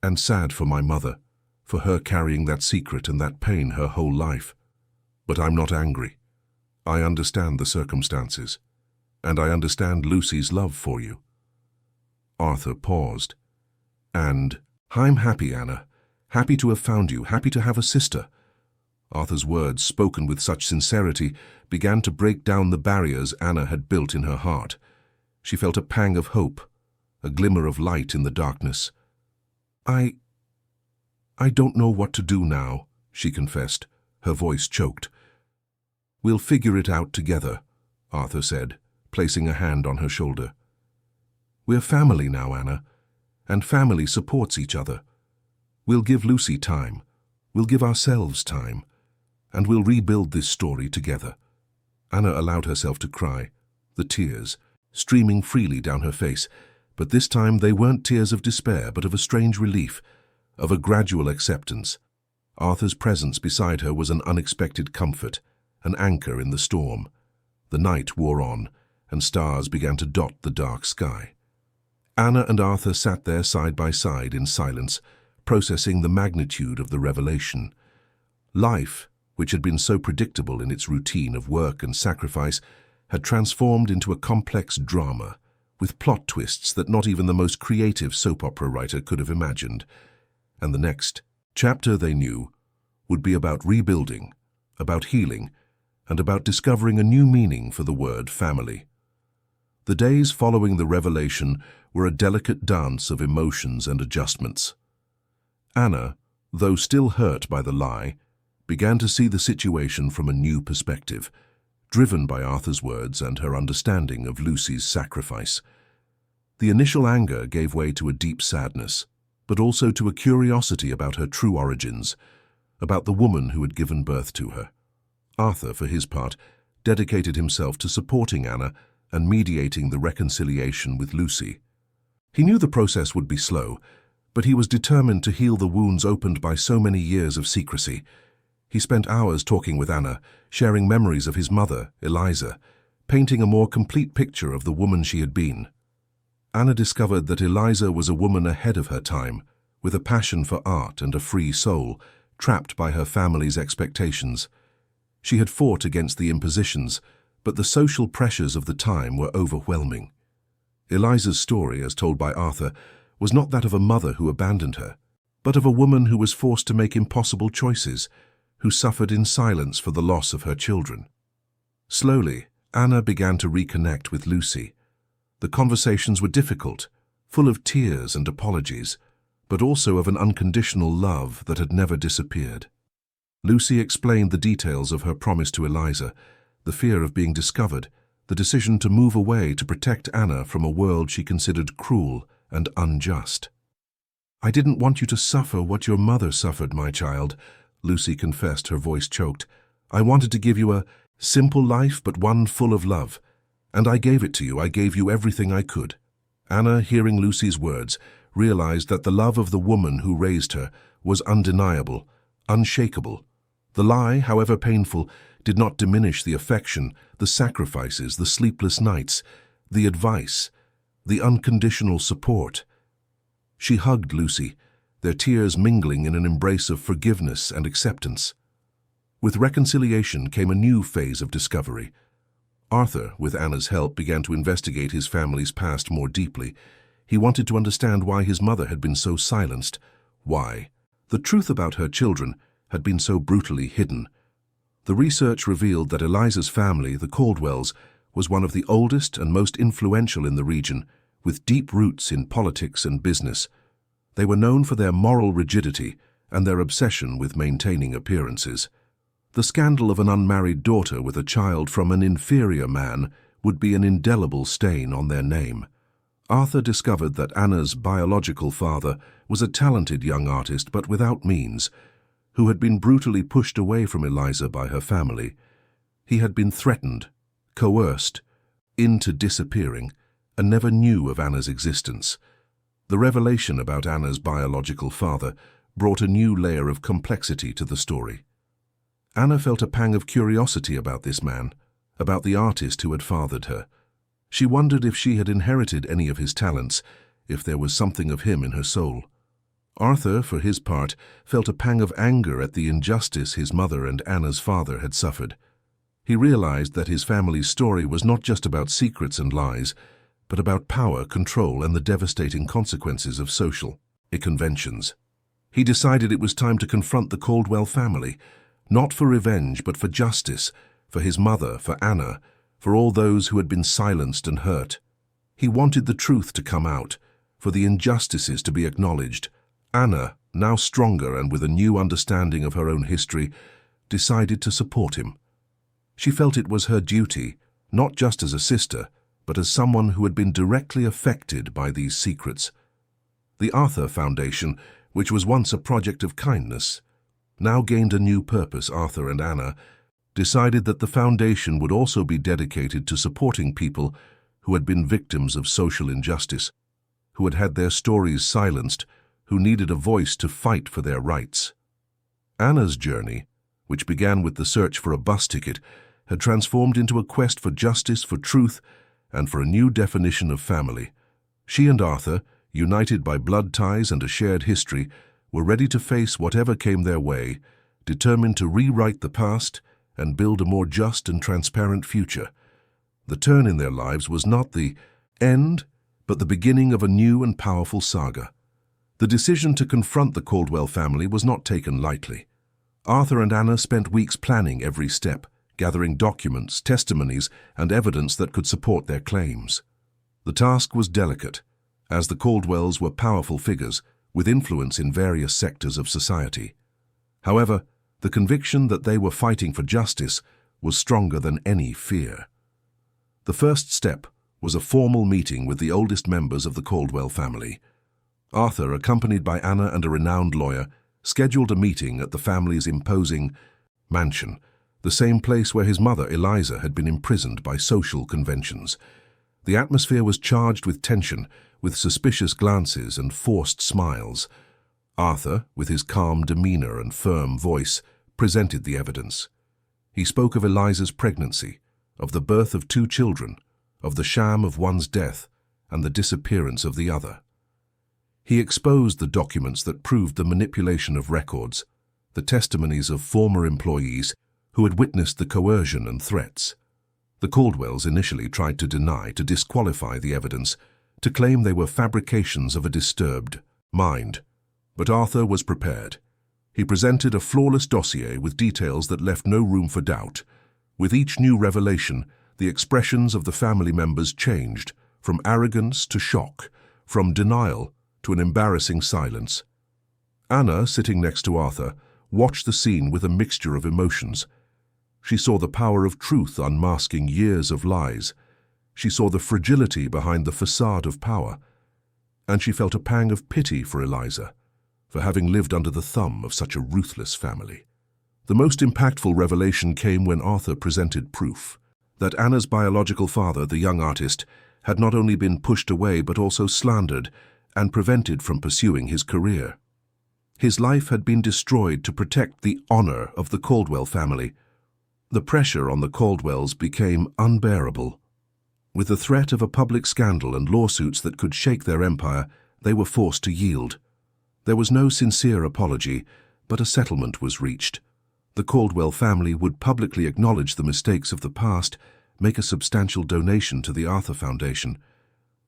and sad for my mother, for her carrying that secret and that pain her whole life. But I'm not angry. I understand the circumstances, and I understand Lucy's love for you." Arthur paused. "And I'm happy, Anna, happy to have found you, happy to have a sister." Arthur's words, spoken with such sincerity, began to break down the barriers Anna had built in her heart. She felt a pang of hope, a glimmer of light in the darkness. I don't know what to do now," she confessed, her voice choked. "We'll figure it out together," Arthur said, placing a hand on her shoulder. "We're family now, Anna, and family supports each other. We'll give Lucy time, we'll give ourselves time, and we'll rebuild this story together." Anna allowed herself to cry, the tears streaming freely down her face, but this time they weren't tears of despair, but of a strange relief, of a gradual acceptance. Arthur's presence beside her was an unexpected comfort, an anchor in the storm. The night wore on, and stars began to dot the dark sky. Anna and Arthur sat there side by side in silence, processing the magnitude of the revelation. Life, which had been so predictable in its routine of work and sacrifice, had transformed into a complex drama, with plot twists that not even the most creative soap opera writer could have imagined. And the next chapter, they knew, would be about rebuilding, about healing, and about discovering a new meaning for the word family. The days following the revelation were a delicate dance of emotions and adjustments. Anna, though still hurt by the lie, began to see the situation from a new perspective, driven by Arthur's words and her understanding of Lucy's sacrifice. The initial anger gave way to a deep sadness, but also to a curiosity about her true origins, about the woman who had given birth to her. Arthur, for his part, dedicated himself to supporting Anna and mediating the reconciliation with Lucy. He knew the process would be slow, but he was determined to heal the wounds opened by so many years of secrecy. He spent hours talking with Anna, sharing memories of his mother, Eliza, painting a more complete picture of the woman she had been. Anna discovered that Eliza was a woman ahead of her time, with a passion for art and a free soul, trapped by her family's expectations. She had fought against the impositions, but the social pressures of the time were overwhelming. Eliza's story, as told by Arthur, was not that of a mother who abandoned her, but of a woman who was forced to make impossible choices, who suffered in silence for the loss of her children. Slowly, Anna began to reconnect with Lucy. The conversations were difficult, full of tears and apologies, but also of an unconditional love that had never disappeared. Lucy explained the details of her promise to Eliza, the fear of being discovered, the decision to move away to protect Anna from a world she considered cruel and unjust. "I didn't want you to suffer what your mother suffered, my child," Lucy confessed, her voice choked. "I wanted to give you a simple life, but one full of love. And I gave it to you. I gave you everything I could." Anna, hearing Lucy's words, realized that the love of the woman who raised her was undeniable, unshakable. The lie, however painful, did not diminish the affection, the sacrifices, the sleepless nights, the advice, the unconditional support. She hugged Lucy, their tears mingling in an embrace of forgiveness and acceptance. With reconciliation came a new phase of discovery. Arthur, with Anna's help, began to investigate his family's past more deeply. He wanted to understand why his mother had been so silenced, why the truth about her children had been so brutally hidden. The research revealed that Eliza's family, the Caldwells, was one of the oldest and most influential in the region, with deep roots in politics and business. They were known for their moral rigidity and their obsession with maintaining appearances. The scandal of an unmarried daughter with a child from an inferior man would be an indelible stain on their name. Arthur discovered that Anna's biological father was a talented young artist but without means, who had been brutally pushed away from Eliza by her family. He had been threatened, coerced, into disappearing, and never knew of Anna's existence. The revelation about Anna's biological father brought a new layer of complexity to the story. Anna felt a pang of curiosity about this man, about the artist who had fathered her. She wondered if she had inherited any of his talents, if there was something of him in her soul. Arthur, for his part, felt a pang of anger at the injustice his mother and Anna's father had suffered. He realized that his family's story was not just about secrets and lies, but about power, control, and the devastating consequences of social conventions. He decided it was time to confront the Caldwell family, not for revenge, but for justice, for his mother, for Anna, for all those who had been silenced and hurt. He wanted the truth to come out, for the injustices to be acknowledged. Anna, now stronger and with a new understanding of her own history, decided to support him. She felt it was her duty, not just as a sister, but as someone who had been directly affected by these secrets. The Arthur Foundation, which was once a project of kindness, now gained a new purpose. Arthur and Anna decided that the foundation would also be dedicated to supporting people who had been victims of social injustice, who had had their stories silenced, who needed a voice to fight for their rights. Anna's journey, which began with the search for a bus ticket, had transformed into a quest for justice, for truth, and for a new definition of family. She and Arthur, united by blood ties and a shared history, were ready to face whatever came their way, determined to rewrite the past and build a more just and transparent future. The turn in their lives was not the end, but the beginning of a new and powerful saga. The decision to confront the Caldwell family was not taken lightly. Arthur and Anna spent weeks planning every step, gathering documents, testimonies, and evidence that could support their claims. The task was delicate, as the Caldwells were powerful figures with influence in various sectors of society. However, the conviction that they were fighting for justice was stronger than any fear. The first step was a formal meeting with the oldest members of the Caldwell family. Arthur, accompanied by Anna and a renowned lawyer, scheduled a meeting at the family's imposing mansion, the same place where his mother, Eliza, had been imprisoned by social conventions. The atmosphere was charged with tension, with suspicious glances and forced smiles. Arthur, with his calm demeanor and firm voice, presented the evidence. He spoke of Eliza's pregnancy, of the birth of 2 children, of the sham of one's death, and the disappearance of the other. He exposed the documents that proved the manipulation of records, the testimonies of former employees who had witnessed the coercion and threats. The Caldwells initially tried to deny, to disqualify the evidence, to claim they were fabrications of a disturbed mind. But Arthur was prepared. He presented a flawless dossier with details that left no room for doubt. With each new revelation, the expressions of the family members changed, from arrogance to shock, from denial to an embarrassing silence. Anna, sitting next to Arthur, watched the scene with a mixture of emotions. She saw the power of truth unmasking years of lies. She saw the fragility behind the facade of power. And she felt a pang of pity for Eliza, for having lived under the thumb of such a ruthless family. The most impactful revelation came when Arthur presented proof that Anna's biological father, the young artist, had not only been pushed away but also slandered and prevented from pursuing his career. His life had been destroyed to protect the honor of the Caldwell family. The pressure on the Caldwells became unbearable. With the threat of a public scandal and lawsuits that could shake their empire, they were forced to yield. There was no sincere apology, but a settlement was reached. The Caldwell family would publicly acknowledge the mistakes of the past, make a substantial donation to the Arthur Foundation,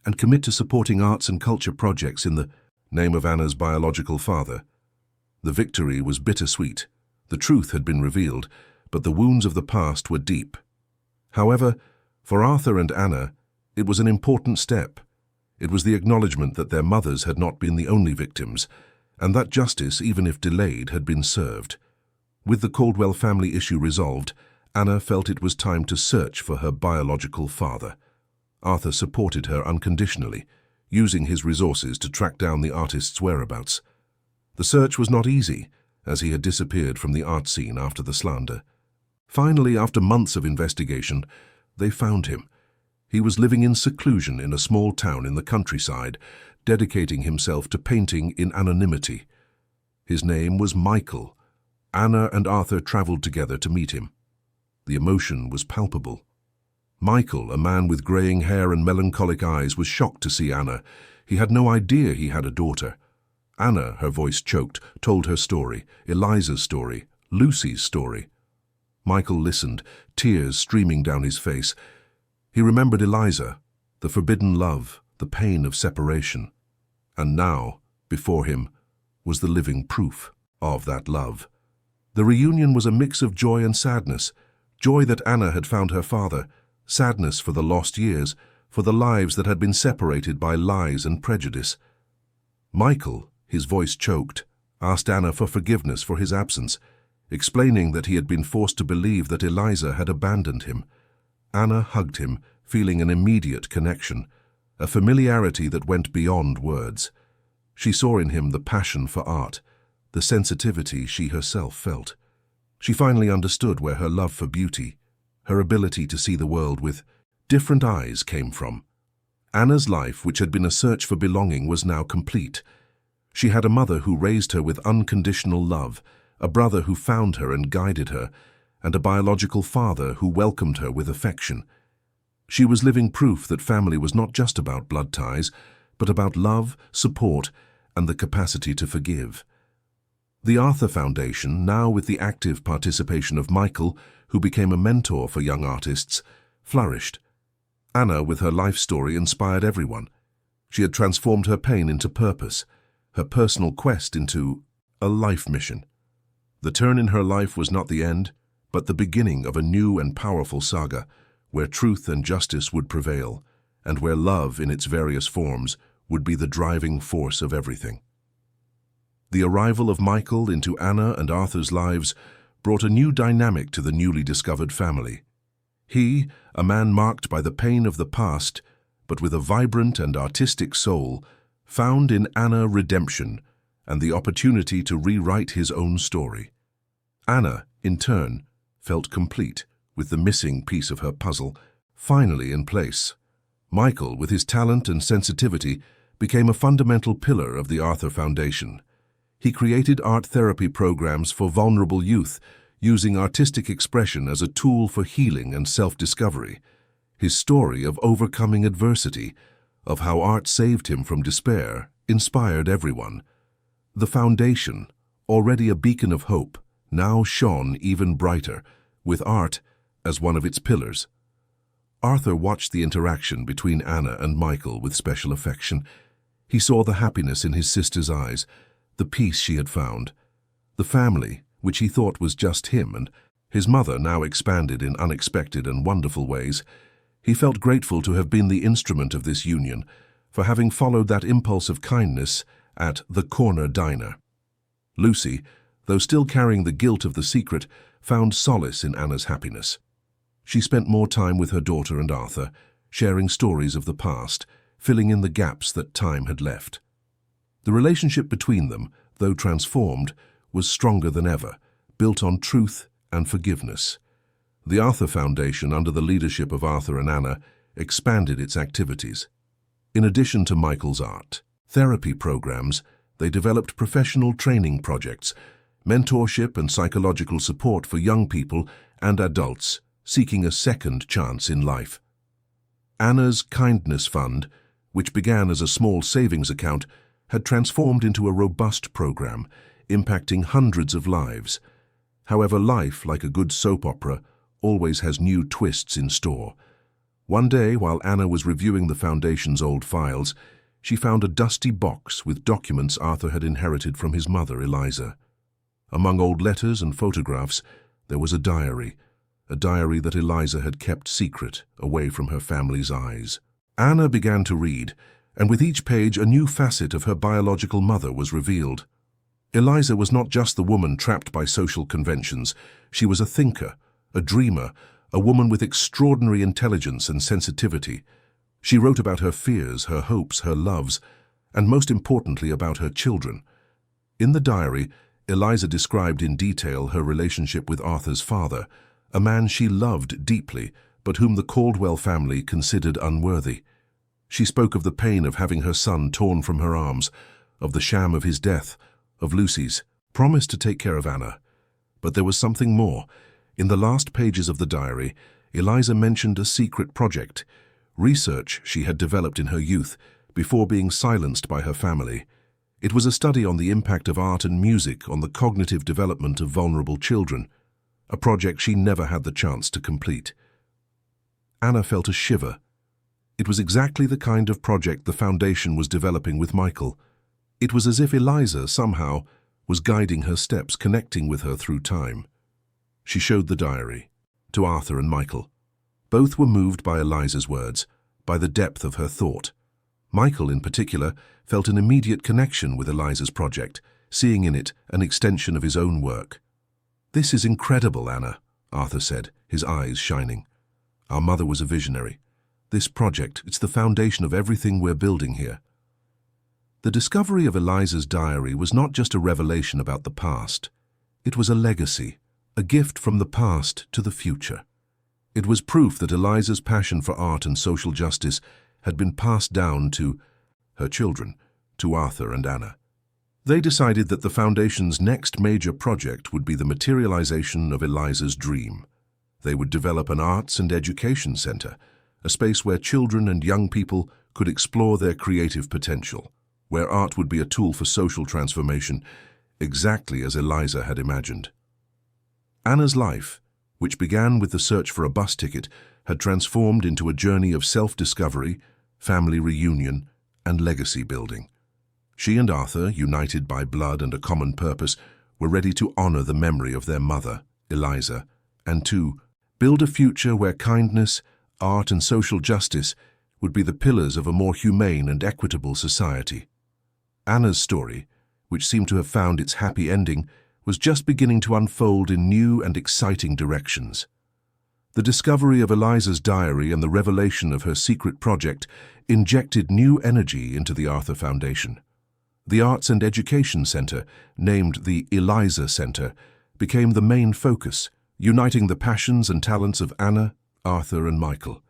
and commit to supporting arts and culture projects in the name of Anna's biological father. The victory was bittersweet. The truth had been revealed, but the wounds of the past were deep. However, for Arthur and Anna, it was an important step. It was the acknowledgement that their mothers had not been the only victims, and that justice, even if delayed, had been served. With the Caldwell family issue resolved, Anna felt it was time to search for her biological father. Arthur supported her unconditionally, using his resources to track down the artist's whereabouts. The search was not easy, as he had disappeared from the art scene after the slander. Finally, after months of investigation, they found him. He was living in seclusion in a small town in the countryside, dedicating himself to painting in anonymity. His name was Michael. Anna and Arthur traveled together to meet him. The emotion was palpable. Michael, a man with graying hair and melancholic eyes, was shocked to see Anna. He had no idea he had a daughter. Anna, her voice choked, told her story, Eliza's story, Lucy's story. Michael listened, tears streaming down his face. He remembered Eliza, the forbidden love, the pain of separation. And now, before him, was the living proof of that love. The reunion was a mix of joy and sadness. Joy that Anna had found her father, sadness for the lost years, for the lives that had been separated by lies and prejudice. Michael, his voice choked, asked Anna for forgiveness for his absence, explaining that he had been forced to believe that Eliza had abandoned him. Anna hugged him, feeling an immediate connection, a familiarity that went beyond words. She saw in him the passion for art, the sensitivity she herself felt. She finally understood where her love for beauty, her ability to see the world with different eyes came from. Anna's life, which had been a search for belonging, was now complete. She had a mother who raised her with unconditional love, a brother who found her and guided her, and a biological father who welcomed her with affection. She was living proof that family was not just about blood ties, but about love, support, and the capacity to forgive. The Arthur Foundation, now with the active participation of Michael, who became a mentor for young artists, flourished. Anna, with her life story, inspired everyone. She had transformed her pain into purpose, her personal quest into a life mission. The turn in her life was not the end, but the beginning of a new and powerful saga, where truth and justice would prevail, and where love in its various forms would be the driving force of everything. The arrival of Michael into Anna and Arthur's lives brought a new dynamic to the newly discovered family. He, a man marked by the pain of the past, but with a vibrant and artistic soul, found in Anna redemption and the opportunity to rewrite his own story. Anna, in turn, felt complete, with the missing piece of her puzzle finally in place. Michael, with his talent and sensitivity, became a fundamental pillar of the Arthur Foundation. He created art therapy programs for vulnerable youth, using artistic expression as a tool for healing and self-discovery. His story of overcoming adversity, of how art saved him from despair, inspired everyone. The foundation, already a beacon of hope, now shone even brighter, with art as one of its pillars. Arthur watched the interaction between Anna and Michael with special affection. He saw the happiness in his sister's eyes, the peace she had found, the family, which he thought was just him, and his mother now expanded in unexpected and wonderful ways. He felt grateful to have been the instrument of this union, for having followed that impulse of kindness at the corner diner. Lucy, though still carrying the guilt of the secret, found solace in Anna's happiness. She spent more time with her daughter and Arthur, sharing stories of the past, filling in the gaps that time had left. The relationship between them, though transformed, was stronger than ever, built on truth and forgiveness. The Arthur Foundation, under the leadership of Arthur and Anna, expanded its activities. In addition to Michael's art therapy programs, they developed professional training projects, mentorship and psychological support for young people and adults seeking a second chance in life. Anna's Kindness Fund, which began as a small savings account, had transformed into a robust program, impacting hundreds of lives. However, life, like a good soap opera, always has new twists in store. One day, while Anna was reviewing the Foundation's old files, she found a dusty box with documents Arthur had inherited from his mother, Eliza. Among old letters and photographs, there was a diary that Eliza had kept secret, away from her family's eyes. Anna began to read, and with each page a new facet of her biological mother was revealed. Eliza was not just the woman trapped by social conventions. She was a thinker, a dreamer, a woman with extraordinary intelligence and sensitivity. She wrote about her fears, her hopes, her loves, and most importantly about her children. In the diary, Eliza described in detail her relationship with Arthur's father, a man she loved deeply, but whom the Caldwell family considered unworthy. She spoke of the pain of having her son torn from her arms, of the sham of his death, of Lucy's promise to take care of Anna. But there was something more. In the last pages of the diary, Eliza mentioned a secret project, research she had developed in her youth, before being silenced by her family. It was a study on the impact of art and music on the cognitive development of vulnerable children, a project she never had the chance to complete. Anna felt a shiver. It was exactly the kind of project the Foundation was developing with Michael. It was as if Eliza, somehow, was guiding her steps, connecting with her through time. She showed the diary to Arthur and Michael. Both were moved by Eliza's words, by the depth of her thought. Michael, in particular, felt an immediate connection with Eliza's project, seeing in it an extension of his own work. "This is incredible, Anna," Arthur said, his eyes shining. "Our mother was a visionary. This project, it's the foundation of everything we're building here." The discovery of Eliza's diary was not just a revelation about the past. It was a legacy, a gift from the past to the future. It was proof that Eliza's passion for art and social justice had been passed down to her children, to Arthur and Anna. They decided that the Foundation's next major project would be the materialization of Eliza's dream. They would develop an arts and education center, a space where children and young people could explore their creative potential, where art would be a tool for social transformation, exactly as Eliza had imagined. Anna's life, which began with the search for a bus ticket, had transformed into a journey of self-discovery, family reunion, and legacy building. She and Arthur, united by blood and a common purpose, were ready to honor the memory of their mother, Eliza, and to build a future where kindness, art, and social justice would be the pillars of a more humane and equitable society. Anna's story, which seemed to have found its happy ending, was just beginning to unfold in new and exciting directions. The discovery of Eliza's diary and the revelation of her secret project injected new energy into the Arthur Foundation. The Arts and Education Center, named the Eliza Center, became the main focus, uniting the passions and talents of Anna, Arthur, and Michael.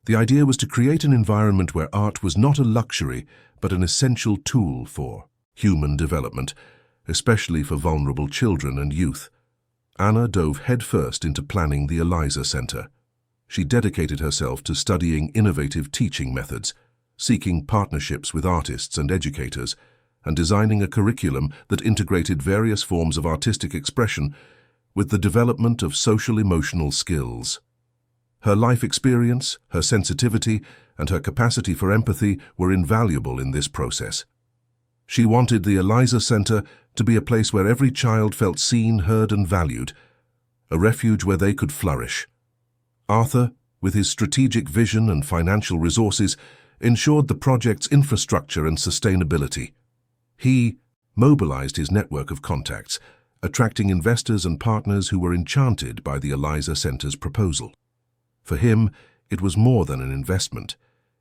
The idea was to create an environment where art was not a luxury, but an essential tool for human development, especially for vulnerable children and youth. Anna dove headfirst into planning the Eliza Center. She dedicated herself to studying innovative teaching methods, seeking partnerships with artists and educators, and designing a curriculum that integrated various forms of artistic expression with the development of social-emotional skills. Her life experience, her sensitivity, and her capacity for empathy were invaluable in this process. She wanted the Eliza Center to be a place where every child felt seen, heard, and valued, a refuge where they could flourish. Arthur, with his strategic vision and financial resources, ensured the project's infrastructure and sustainability. He mobilized his network of contacts, attracting investors and partners who were enchanted by the Eliza Center's proposal. For him, it was more than an investment.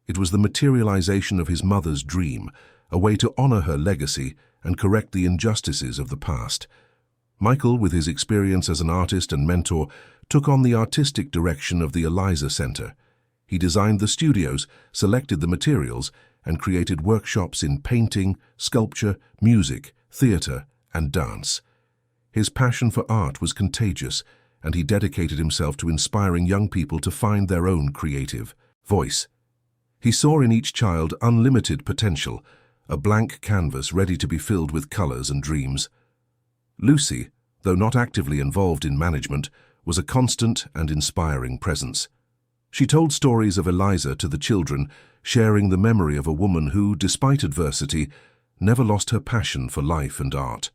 It was the materialization of his mother's dream, a way to honor her legacy and correct the injustices of the past. Michael, with his experience as an artist and mentor, took on the artistic direction of the Eliza Center. He designed the studios, selected the materials, and created workshops in painting, sculpture, music, theater, and dance. His passion for art was contagious, and he dedicated himself to inspiring young people to find their own creative voice. He saw in each child unlimited potential, a blank canvas ready to be filled with colors and dreams. Lucy, though not actively involved in management, was a constant and inspiring presence. She told stories of Eliza to the children, sharing the memory of a woman who, despite adversity, never lost her passion for life and art.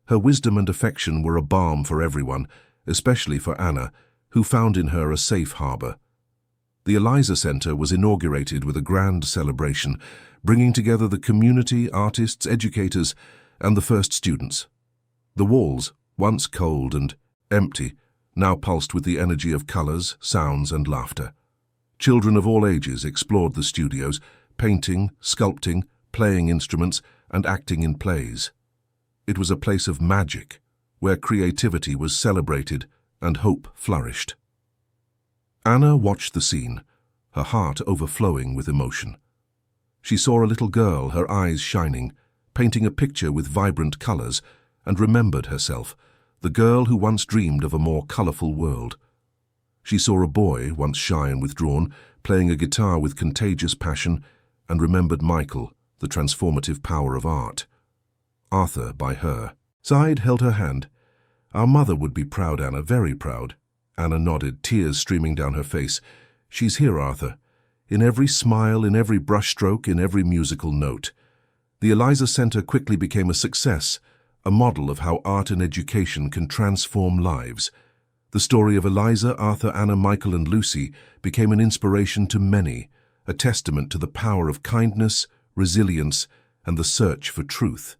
Her wisdom and affection were a balm for everyone, especially for Anna, who found in her a safe harbor. The Eliza Center was inaugurated with a grand celebration, bringing together the community, artists, educators, and the first students. The walls, once cold and empty, now pulsed with the energy of colors, sounds, and laughter. Children of all ages explored the studios, painting, sculpting, playing instruments, and acting in plays. It was a place of magic, where creativity was celebrated and hope flourished. Anna watched the scene, her heart overflowing with emotion. She saw a little girl, her eyes shining, painting a picture with vibrant colors, and remembered herself, the girl who once dreamed of a more colorful world. She saw a boy, once shy and withdrawn, playing a guitar with contagious passion, and remembered Michael, the transformative power of art. Arthur, by her side, held her hand. "Our mother would be proud, Anna, very proud." Anna nodded, tears streaming down her face. "She's here, Arthur. In every smile, in every brushstroke, in every musical note." The Eliza Center quickly became a success, a model of how art and education can transform lives. The story of Eliza, Arthur, Anna, Michael, and Lucy became an inspiration to many, a testament to the power of kindness, resilience, and the search for truth.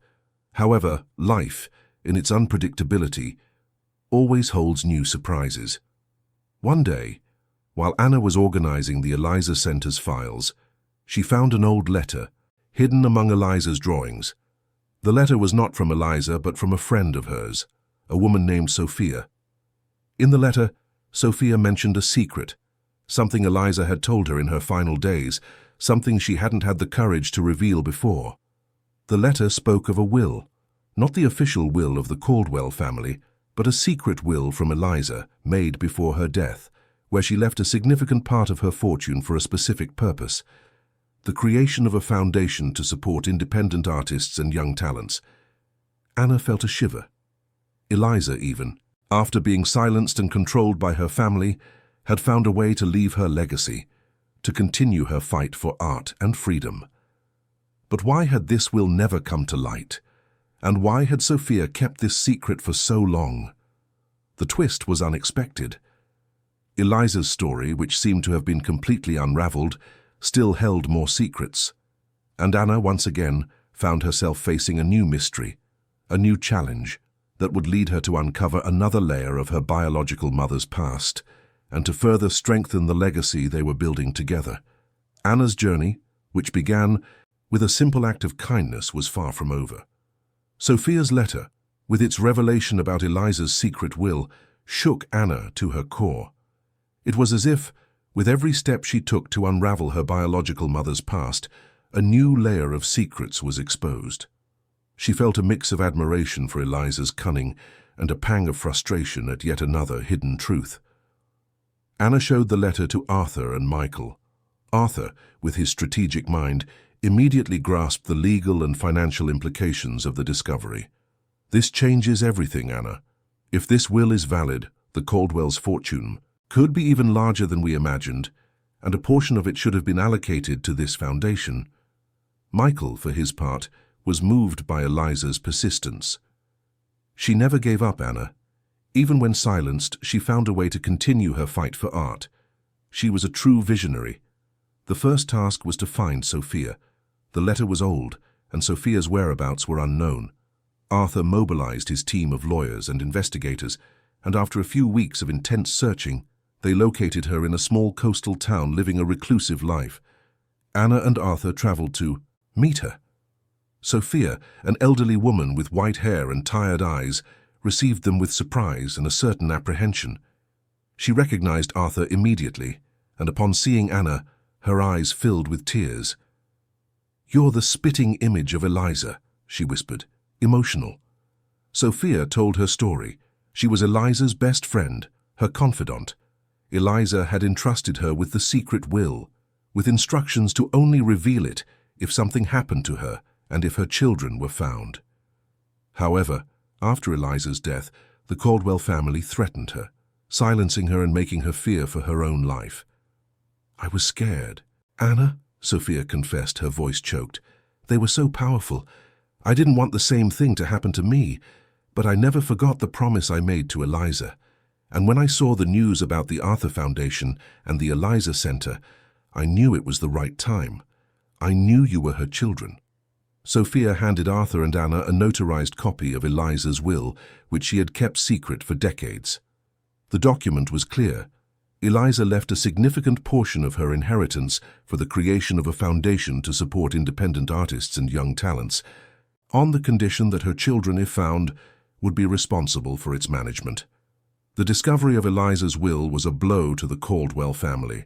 However, life, in its unpredictability, always holds new surprises. One day, while Anna was organizing the Eliza Center's files, she found an old letter, hidden among Eliza's drawings. The letter was not from Eliza, but from a friend of hers, a woman named Sophia. In the letter, Sophia mentioned a secret, something Eliza had told her in her final days, something she hadn't had the courage to reveal before. The letter spoke of a will, not the official will of the Caldwell family, but a secret will from Eliza, made before her death, where she left a significant part of her fortune for a specific purpose: the creation of a foundation to support independent artists and young talents. Anna felt a shiver. Eliza, even, after being silenced and controlled by her family, had found a way to leave her legacy, to continue her fight for art and freedom. But why had this will never come to light? And why had Sophia kept this secret for so long? The twist was unexpected. Eliza's story, which seemed to have been completely unraveled, still held more secrets. And Anna once again found herself facing a new mystery, a new challenge that would lead her to uncover another layer of her biological mother's past and to further strengthen the legacy they were building together. Anna's journey, which began with a simple act of kindness, was far from over. Sophia's letter, with its revelation about Eliza's secret will, shook Anna to her core. It was as if, with every step she took to unravel her biological mother's past, a new layer of secrets was exposed. She felt a mix of admiration for Eliza's cunning and a pang of frustration at yet another hidden truth. Anna showed the letter to Arthur and Michael. Arthur, with his strategic mind, immediately grasped the legal and financial implications of the discovery. "This changes everything, Anna. If this will is valid, the Caldwell's fortune could be even larger than we imagined, and a portion of it should have been allocated to this foundation." Michael, for his part, was moved by Eliza's persistence. She never gave up, Anna. Even when silenced, she found a way to continue her fight for art. She was a true visionary. The first task was to find Sophia. The letter was old, and Sophia's whereabouts were unknown. Arthur mobilized his team of lawyers and investigators, and after a few weeks of intense searching, they located her in a small coastal town living a reclusive life. Anna and Arthur traveled to meet her. Sophia, an elderly woman with white hair and tired eyes, received them with surprise and a certain apprehension. She recognized Arthur immediately, and upon seeing Anna, her eyes filled with tears. "You're the spitting image of Eliza," she whispered, emotional. Sophia told her story. She was Eliza's best friend, her confidant. Eliza had entrusted her with the secret will, with instructions to only reveal it if something happened to her and if her children were found. However, after Eliza's death, the Caldwell family threatened her, silencing her and making her fear for her own life. "I was scared, Anna," Sophia confessed, her voice choked. "They were so powerful. I didn't want the same thing to happen to me, but I never forgot the promise I made to Eliza. And when I saw the news about the Arthur Foundation and the Eliza Center, I knew it was the right time. I knew you were her children." Sophia handed Arthur and Anna a notarized copy of Eliza's will, which she had kept secret for decades. The document was clear. Eliza left a significant portion of her inheritance for the creation of a foundation to support independent artists and young talents. on the condition that her children, if found, would be responsible for its management. The discovery of Eliza's will was a blow to the Caldwell family.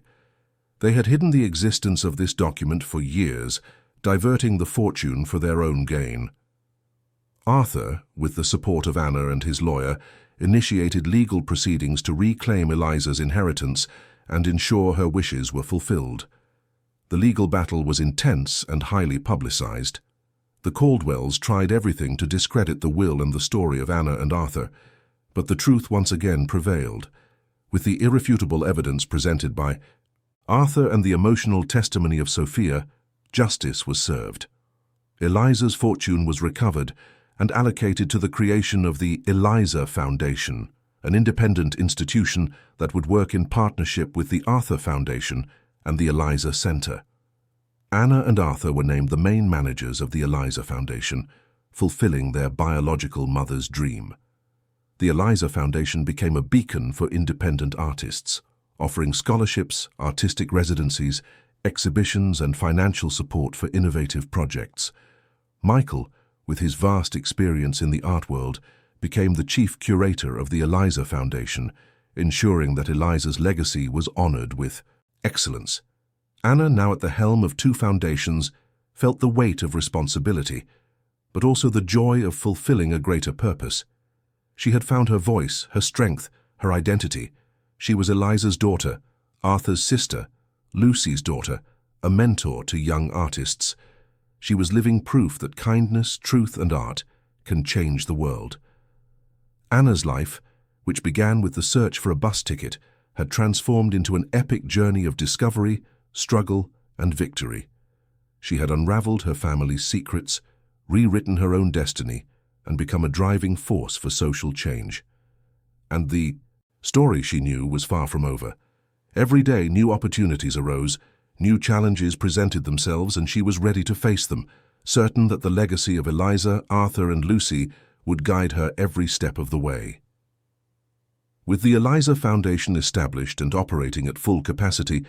They had hidden the existence of this document for years, diverting the fortune for their own gain. Arthur, with the support of Anna and his lawyer, initiated legal proceedings to reclaim Eliza's inheritance and ensure her wishes were fulfilled. The legal battle was intense and highly publicized. The Caldwells tried everything to discredit the will and the story of Anna and Arthur, but the truth once again prevailed. With the irrefutable evidence presented by Arthur and the emotional testimony of Sophia, justice was served. Eliza's fortune was recovered and allocated to the creation of the Eliza Foundation, an independent institution that would work in partnership with the Arthur Foundation and the Eliza Center. Anna and Arthur were named the main managers of the Eliza Foundation, fulfilling their biological mother's dream. The Eliza Foundation became a beacon for independent artists, offering scholarships, artistic residencies, exhibitions, and financial support for innovative projects. Michael, with his vast experience in the art world, became the chief curator of the Eliza Foundation, ensuring that Eliza's legacy was honored with excellence. Anna, now at the helm of two foundations, felt the weight of responsibility, but also the joy of fulfilling a greater purpose. She had found her voice, her strength, her identity. She was Eliza's daughter, Arthur's sister, Lucy's daughter, a mentor to young artists. She was living proof that kindness, truth, and art can change the world. Anna's life, which began with the search for a bus ticket, had transformed into an epic journey of discovery, struggle, and victory. She had unraveled her family's secrets, rewritten her own destiny, and become a driving force for social change. And the story, she knew, was far from over. Every day new opportunities arose, new challenges presented themselves, and she was ready to face them, certain that the legacy of Eliza, Arthur, and Lucy would guide her every step of the way. With the Eliza Foundation established and operating at full capacity,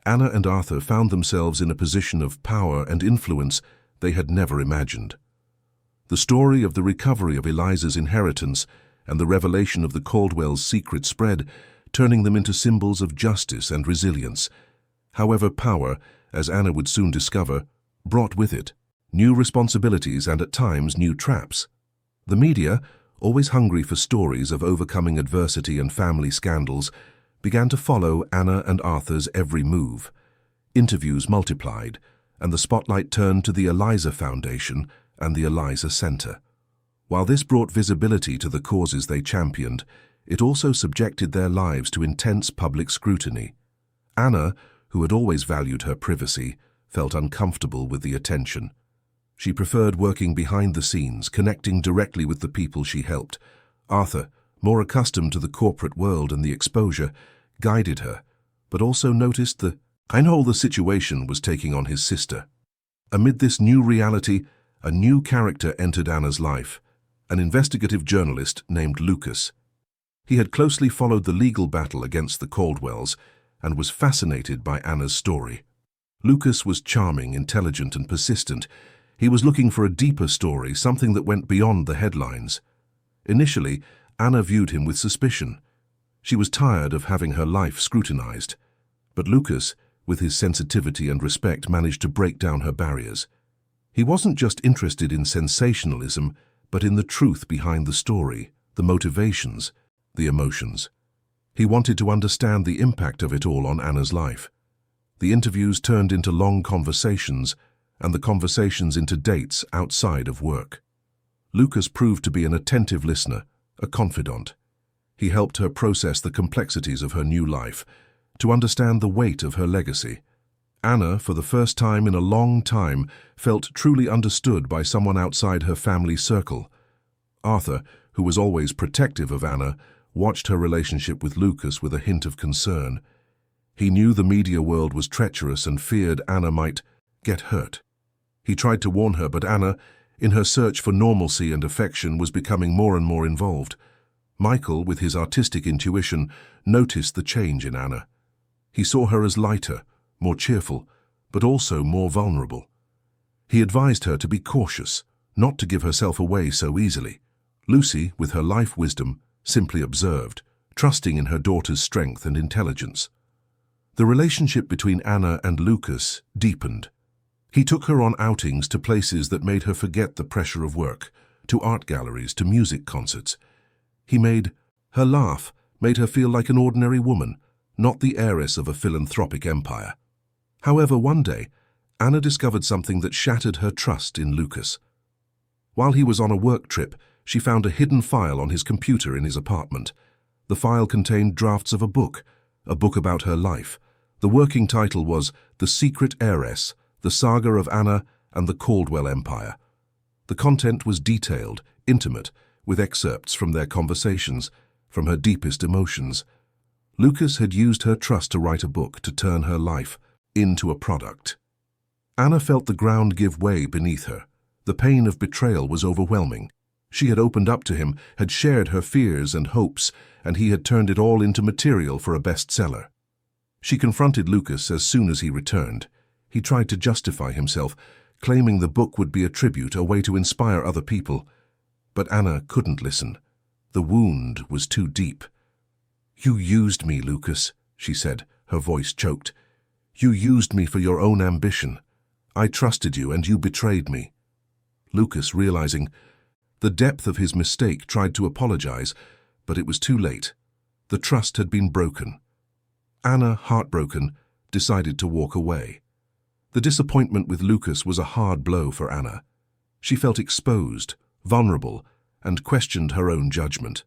Anna and Arthur found themselves in a position of power and influence they had never imagined. The story of the recovery of Eliza's inheritance and the revelation of the Caldwells' secret spread, turning them into symbols of justice and resilience. However, power, as Anna would soon discover, brought with it new responsibilities and at times new traps. The media, always hungry for stories of overcoming adversity and family scandals, began to follow Anna and Arthur's every move. Interviews multiplied, and the spotlight turned to the Eliza Foundation and the Eliza Center. While this brought visibility to the causes they championed, it also subjected their lives to intense public scrutiny. Anna, who had always valued her privacy, felt uncomfortable with the attention. She preferred working behind the scenes, connecting directly with the people she helped. Arthur, more accustomed to the corporate world and the exposure, guided her, but also noticed the toll the situation was taking on his sister. Amid this new reality, a new character entered Anna's life, an investigative journalist named Lucas. He had closely followed the legal battle against the Caldwells and was fascinated by Anna's story. Lucas was charming, intelligent, and persistent. He was looking for a deeper story, something that went beyond the headlines. Initially, Anna viewed him with suspicion. She was tired of having her life scrutinized. But Lucas, with his sensitivity and respect, managed to break down her barriers. He wasn't just interested in sensationalism, but in the truth behind the story, the motivations, the emotions. He wanted to understand the impact of it all on Anna's life. The interviews turned into long conversations, and the conversations into dates outside of work. Lucas proved to be an attentive listener, a confidant. He helped her process the complexities of her new life, to understand the weight of her legacy. Anna, for the first time in a long time, felt truly understood by someone outside her family circle. Arthur, who was always protective of Anna, watched her relationship with Lucas with a hint of concern. He knew the media world was treacherous and feared Anna might get hurt. He tried to warn her, but Anna, in her search for normalcy and affection, was becoming more and more involved. Michael, with his artistic intuition, noticed the change in Anna. He saw her as lighter, more cheerful, but also more vulnerable. He advised her to be cautious, not to give herself away so easily. Lucy, with her life wisdom, simply observed, trusting in her daughter's strength and intelligence. The relationship between Anna and Lucas deepened. He took her on outings to places that made her forget the pressure of work, to art galleries, to music concerts. He made her laugh, made her feel like an ordinary woman, not the heiress of a philanthropic empire. However, one day, Anna discovered something that shattered her trust in Lucas. While he was on a work trip, she found a hidden file on his computer in his apartment. The file contained drafts of a book about her life. The working title was The Secret Heiress, The Saga of Anna and the Caldwell Empire. The content was detailed, intimate, with excerpts from their conversations, from her deepest emotions. Lucas had used her trust to write a book to turn her life into a product. Anna felt the ground give way beneath her. The pain of betrayal was overwhelming. She had opened up to him, had shared her fears and hopes, and he had turned it all into material for a bestseller. She confronted Lucas as soon as he returned. He tried to justify himself, claiming the book would be a tribute, a way to inspire other people. But Anna couldn't listen. The wound was too deep. "You used me, Lucas," she said, her voice choked. "You used me for your own ambition. I trusted you and you betrayed me." Lucas, realizing the depth of his mistake, tried to apologize, but it was too late. The trust had been broken. Anna, heartbroken, decided to walk away. The disappointment with Lucas was a hard blow for Anna. She felt exposed, vulnerable, and questioned her own judgment.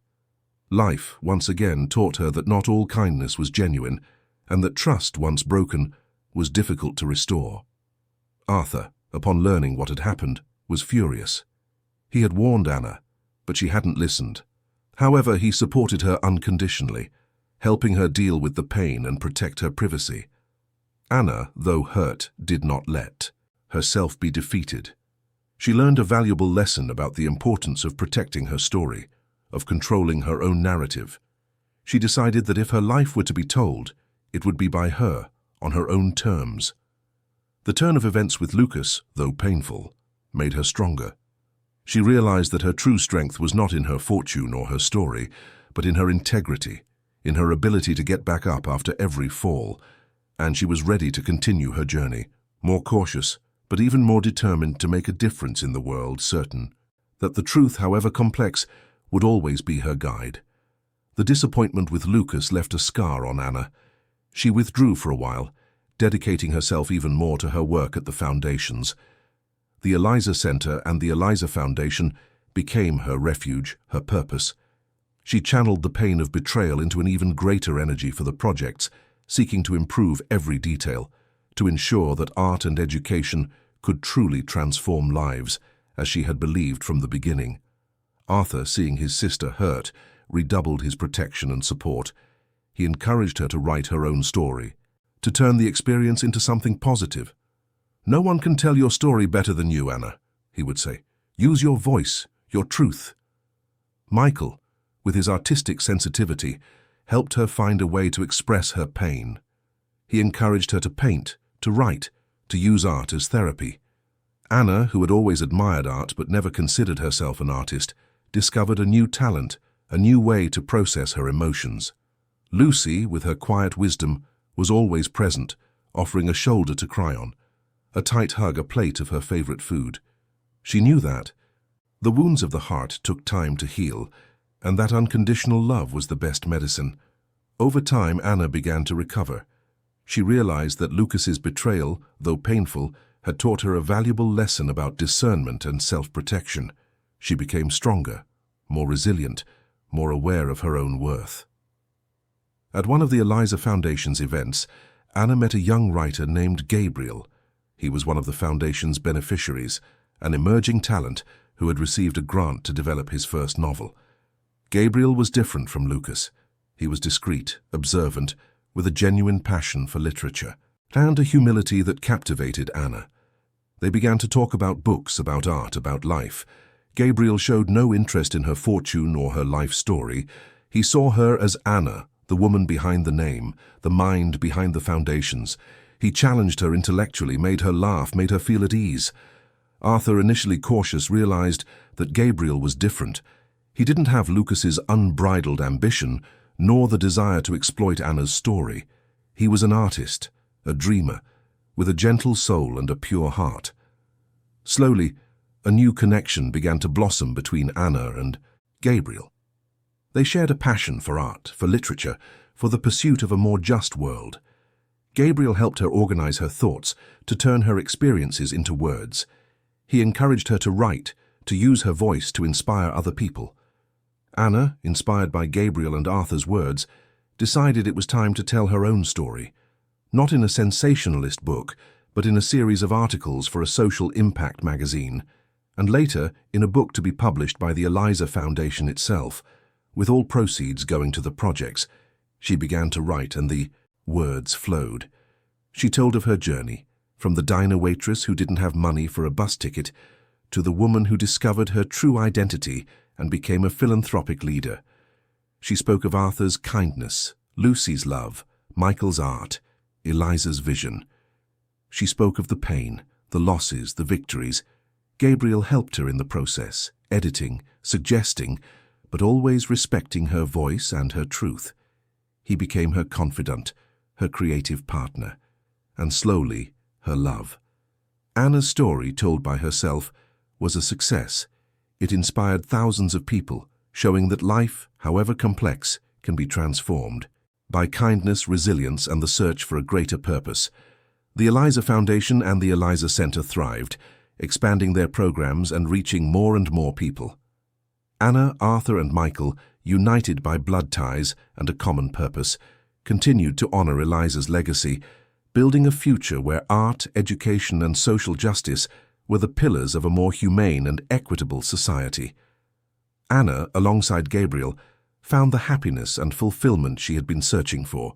Life, once again, taught her that not all kindness was genuine, and that trust, once broken, was difficult to restore. Arthur, upon learning what had happened, was furious. He had warned Anna, but she hadn't listened. However, he supported her unconditionally, helping her deal with the pain and protect her privacy. Anna, though hurt, did not let herself be defeated. She learned a valuable lesson about the importance of protecting her story, of controlling her own narrative. She decided that if her life were to be told, it would be by her, on her own terms. The turn of events with Lucas, though painful, made her stronger. She realized that her true strength was not in her fortune or her story, but in her integrity, in her ability to get back up after every fall, and she was ready to continue her journey, more cautious, but even more determined to make a difference in the world, certain that the truth, however complex, would always be her guide. The disappointment with Lucas left a scar on Anna. She withdrew for a while, dedicating herself even more to her work at the foundations. The Eliza Center and the Eliza Foundation became her refuge, her purpose. She channeled the pain of betrayal into an even greater energy for the projects, seeking to improve every detail, to ensure that art and education could truly transform lives, as she had believed from the beginning. Arthur, seeing his sister hurt, redoubled his protection and support. He encouraged her to write her own story, to turn the experience into something positive. "No one can tell your story better than you, Anna," he would say. "Use your voice, your truth." Michael, with his artistic sensitivity, helped her find a way to express her pain. He encouraged her to paint, to write, to use art as therapy. Anna, who had always admired art but never considered herself an artist, discovered a new talent, a new way to process her emotions. Lucy, with her quiet wisdom, was always present, offering a shoulder to cry on, a tight hug, a plate of her favorite food. She knew that the wounds of the heart took time to heal, and that unconditional love was the best medicine. Over time, Anna began to recover. She realized that Lucas's betrayal, though painful, had taught her a valuable lesson about discernment and self-protection. She became stronger, more resilient, more aware of her own worth. At one of the Eliza Foundation's events, Anna met a young writer named Gabriel. He was one of the Foundation's beneficiaries, an emerging talent who had received a grant to develop his first novel. Gabriel was different from Lucas. He was discreet, observant, with a genuine passion for literature, and a humility that captivated Anna. They began to talk about books, about art, about life. Gabriel showed no interest in her fortune or her life story. He saw her as Anna, the woman behind the name, the mind behind the foundations. He challenged her intellectually, made her laugh, made her feel at ease. Arthur, initially cautious, realized that Gabriel was different. He didn't have Lucas's unbridled ambition, nor the desire to exploit Anna's story. He was an artist, a dreamer, with a gentle soul and a pure heart. Slowly, a new connection began to blossom between Anna and Gabriel. They shared a passion for art, for literature, for the pursuit of a more just world. Gabriel helped her organize her thoughts, to turn her experiences into words. He encouraged her to write, to use her voice to inspire other people. Anna, inspired by Gabriel and Arthur's words, decided it was time to tell her own story, not in a sensationalist book, but in a series of articles for a social impact magazine, and later in a book to be published by the Eliza Foundation itself, with all proceeds going to the projects. She began to write, and the words flowed. She told of her journey, from the diner waitress who didn't have money for a bus ticket, to the woman who discovered her true identity and became a philanthropic leader. She spoke of Arthur's kindness, Lucy's love, Michael's art, Eliza's vision. She spoke of the pain, the losses, the victories. Gabriel helped her in the process, editing, suggesting, but always respecting her voice and her truth. He became her confidant, her creative partner, and slowly, her love. Anna's story, told by herself, was a success. It inspired thousands of people, showing that life, however complex, can be transformed by kindness, resilience, and the search for a greater purpose. The Eliza Foundation and the Eliza Center thrived, expanding their programs and reaching more and more people. Anna, Arthur, and Michael, united by blood ties and a common purpose, continued to honor Eliza's legacy, building a future where art, education, and social justice were the pillars of a more humane and equitable society. Anna, alongside Gabriel, found the happiness and fulfillment she had been searching for.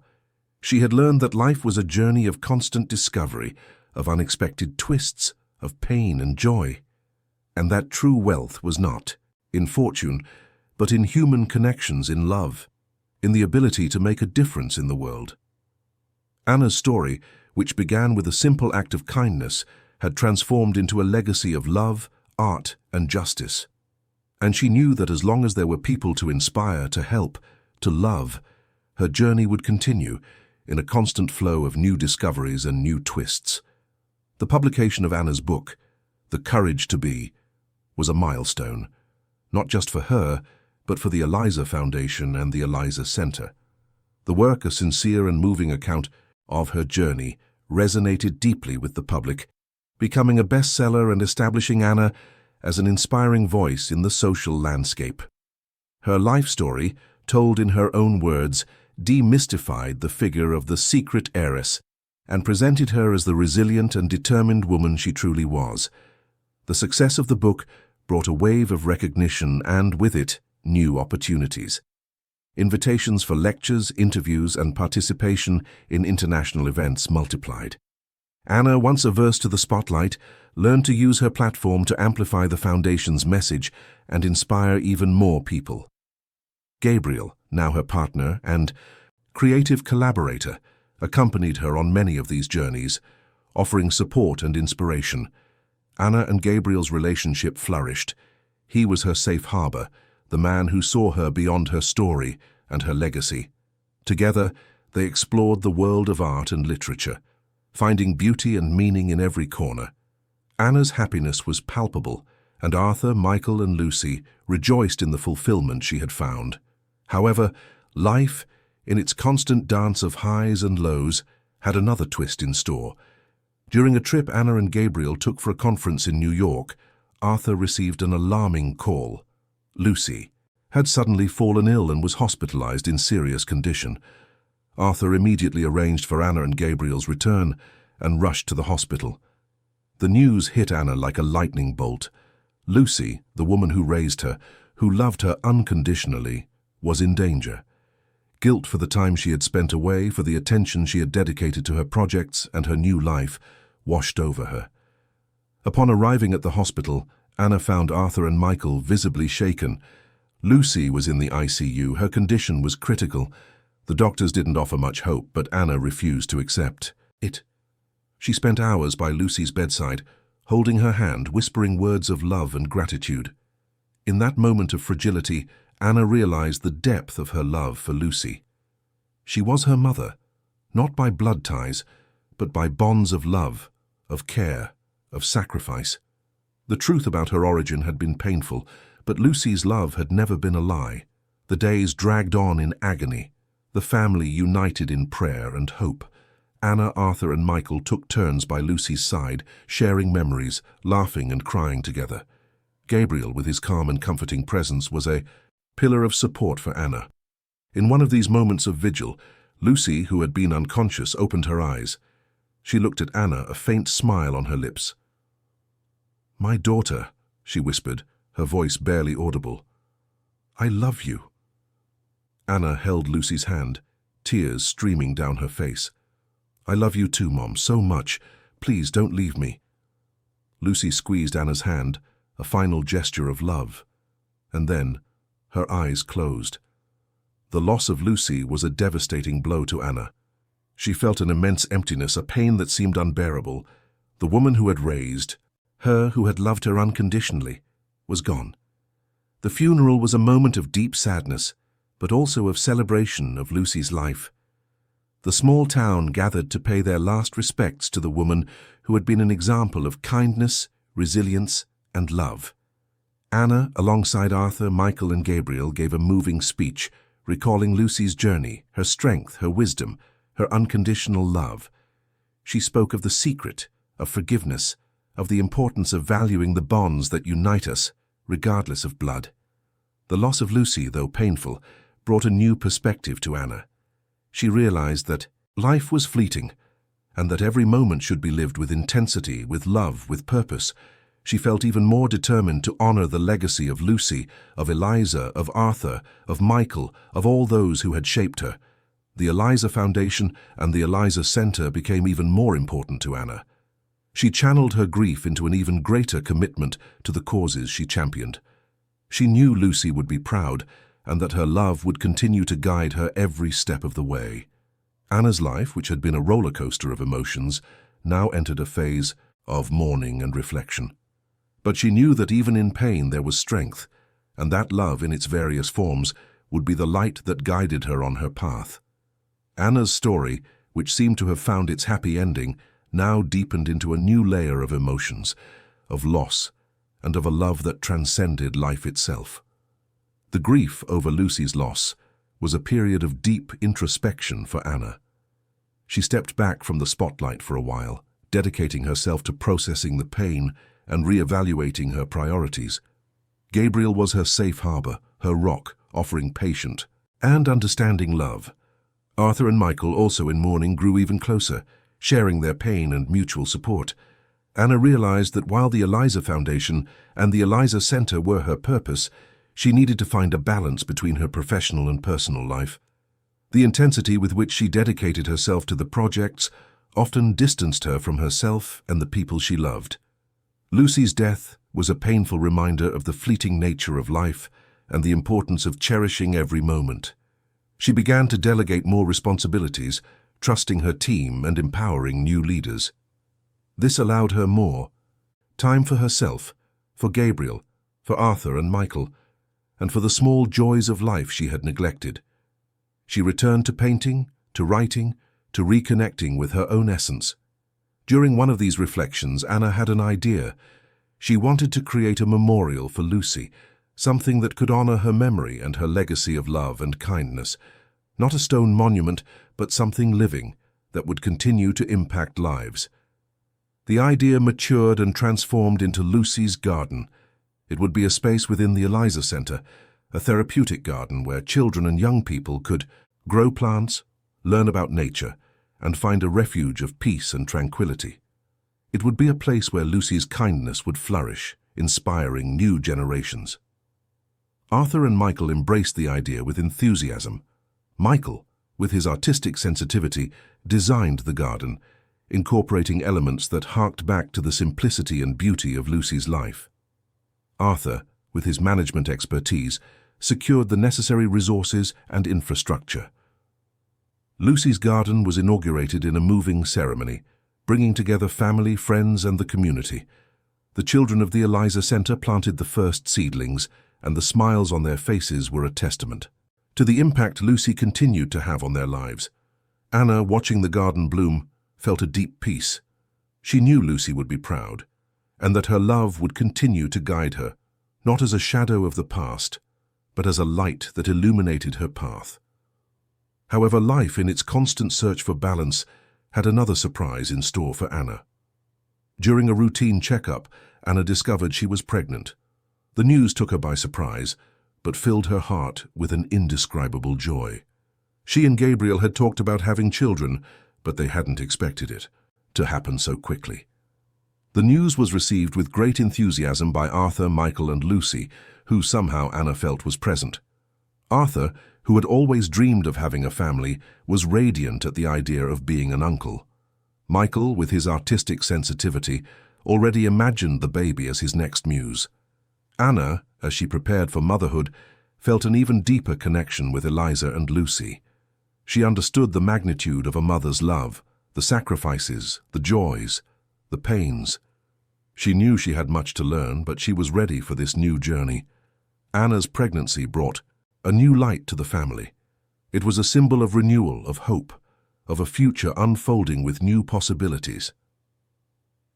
She had learned that life was a journey of constant discovery, of unexpected twists, of pain and joy, and that true wealth was not in fortune, but in human connections, in love, in the ability to make a difference in the world. Anna's story, which began with a simple act of kindness, had transformed into a legacy of love, art, and justice. And she knew that as long as there were people to inspire, to help, to love, her journey would continue in a constant flow of new discoveries and new twists. The publication of Anna's book, The Courage to Be, was a milestone, not just for her, but for the Eliza Foundation and the Eliza Center. The work, a sincere and moving account of her journey, resonated deeply with the public, becoming a bestseller and establishing Anna as an inspiring voice in the social landscape. Her life story, told in her own words, demystified the figure of the secret heiress and presented her as the resilient and determined woman she truly was. The success of the book brought a wave of recognition and, with it, new opportunities. Invitations for lectures, interviews, and participation in international events multiplied. Anna, once averse to the spotlight, learned to use her platform to amplify the Foundation's message and inspire even more people. Gabriel, now her partner and creative collaborator, accompanied her on many of these journeys, offering support and inspiration. Anna and Gabriel's relationship flourished. He was her safe harbor, the man who saw her beyond her story and her legacy. Together, they explored the world of art and literature, finding beauty and meaning in every corner. Anna's happiness was palpable, and Arthur, Michael, and Lucy rejoiced in the fulfillment she had found. However, life, in its constant dance of highs and lows, had another twist in store. During a trip Anna and Gabriel took for a conference in New York, Arthur received an alarming call. Lucy had suddenly fallen ill and was hospitalized in serious condition. Arthur immediately arranged for Anna and Gabriel's return and rushed to the hospital. The news hit Anna like a lightning bolt. Lucy, the woman who raised her, who loved her unconditionally, was in danger. Guilt for the time she had spent away, for the attention she had dedicated to her projects and her new life, washed over her. Upon arriving at the hospital, Anna found Arthur and Michael visibly shaken. Lucy was in the ICU. Her condition was critical. The doctors didn't offer much hope, but Anna refused to accept it. She spent hours by Lucy's bedside, holding her hand, whispering words of love and gratitude. In that moment of fragility, Anna realized the depth of her love for Lucy. She was her mother, not by blood ties, but by bonds of love, of care, of sacrifice. The truth about her origin had been painful, but Lucy's love had never been a lie. The days dragged on in agony, the family united in prayer and hope. Anna, Arthur, and Michael took turns by Lucy's side, sharing memories, laughing and crying together. Gabriel, with his calm and comforting presence, was a pillar of support for Anna. In one of these moments of vigil, Lucy, who had been unconscious, opened her eyes. She looked at Anna, a faint smile on her lips. "My daughter," she whispered, her voice barely audible. "I love you." Anna held Lucy's hand, tears streaming down her face. "I love you too, Mom, so much. Please don't leave me." Lucy squeezed Anna's hand, a final gesture of love. And then, her eyes closed. The loss of Lucy was a devastating blow to Anna. She felt an immense emptiness, a pain that seemed unbearable. The woman who had raised, her who had loved her unconditionally, was gone. The funeral was a moment of deep sadness, but also of celebration of Lucy's life. The small town gathered to pay their last respects to the woman who had been an example of kindness, resilience, and love. Anna, alongside Arthur, Michael, and Gabriel, gave a moving speech, recalling Lucy's journey, her strength, her wisdom, her unconditional love. She spoke of the secret, of forgiveness, of the importance of valuing the bonds that unite us, regardless of blood. The loss of Lucy, though painful, brought a new perspective to Anna. She realized that life was fleeting, and that every moment should be lived with intensity, with love, with purpose. She felt even more determined to honor the legacy of Lucy, of Eliza, of Arthur, of Michael, of all those who had shaped her. The Eliza Foundation and the Eliza Center became even more important to Anna. She channeled her grief into an even greater commitment to the causes she championed. She knew Lucy would be proud, and that her love would continue to guide her every step of the way. Anna's life, which had been a roller coaster of emotions, now entered a phase of mourning and reflection. But she knew that even in pain there was strength, and that love in its various forms would be the light that guided her on her path. Anna's story, which seemed to have found its happy ending, now deepened into a new layer of emotions, of loss, and of a love that transcended life itself. The grief over Lucy's loss was a period of deep introspection for Anna. She stepped back from the spotlight for a while, dedicating herself to processing the pain and re-evaluating her priorities. Gabriel was her safe harbor, her rock, offering patient and understanding love. Arthur and Michael, also in mourning, grew even closer, sharing their pain and mutual support. Anna realized that while the Eliza Foundation and the Eliza Center were her purpose, she needed to find a balance between her professional and personal life. The intensity with which she dedicated herself to the projects often distanced her from herself and the people she loved. Lucy's death was a painful reminder of the fleeting nature of life and the importance of cherishing every moment. She began to delegate more responsibilities, trusting her team and empowering new leaders. This allowed her more time for herself, for Gabriel, for Arthur and Michael, and for the small joys of life she had neglected. She returned to painting, to writing, to reconnecting with her own essence. During one of these reflections, Anna had an idea. She wanted to create a memorial for Lucy, something that could honor her memory and her legacy of love and kindness. Not a stone monument, but something living that would continue to impact lives. The idea matured and transformed into Lucy's Garden. It would be a space within the Eliza Center, a therapeutic garden where children and young people could grow plants, learn about nature, and find a refuge of peace and tranquility. It would be a place where Lucy's kindness would flourish, inspiring new generations. Arthur and Michael embraced the idea with enthusiasm. Michael, with his artistic sensitivity, designed the garden, incorporating elements that harked back to the simplicity and beauty of Lucy's life. Arthur, with his management expertise, secured the necessary resources and infrastructure. Lucy's garden was inaugurated in a moving ceremony, bringing together family, friends, and the community. The children of the Eliza Center planted the first seedlings, and the smiles on their faces were a testament to the impact Lucy continued to have on their lives. Anna, watching the garden bloom, felt a deep peace. She knew Lucy would be proud, and that her love would continue to guide her, not as a shadow of the past, but as a light that illuminated her path. However, life, in its constant search for balance, had another surprise in store for Anna. During a routine checkup, Anna discovered she was pregnant. The news took her by surprise, but filled her heart with an indescribable joy. She and Gabriel had talked about having children, but they hadn't expected it to happen so quickly. The news was received with great enthusiasm by Arthur, Michael, and Lucy, who somehow Anna felt was present. Arthur, who had always dreamed of having a family, was radiant at the idea of being an uncle. Michael, with his artistic sensitivity, already imagined the baby as his next muse. Anna, as she prepared for motherhood, felt an even deeper connection with Eliza and Lucy. She understood the magnitude of a mother's love, the sacrifices, the joys, the pains. She knew she had much to learn, but she was ready for this new journey. Anna's pregnancy brought a new light to the family. It was a symbol of renewal, of hope, of a future unfolding with new possibilities.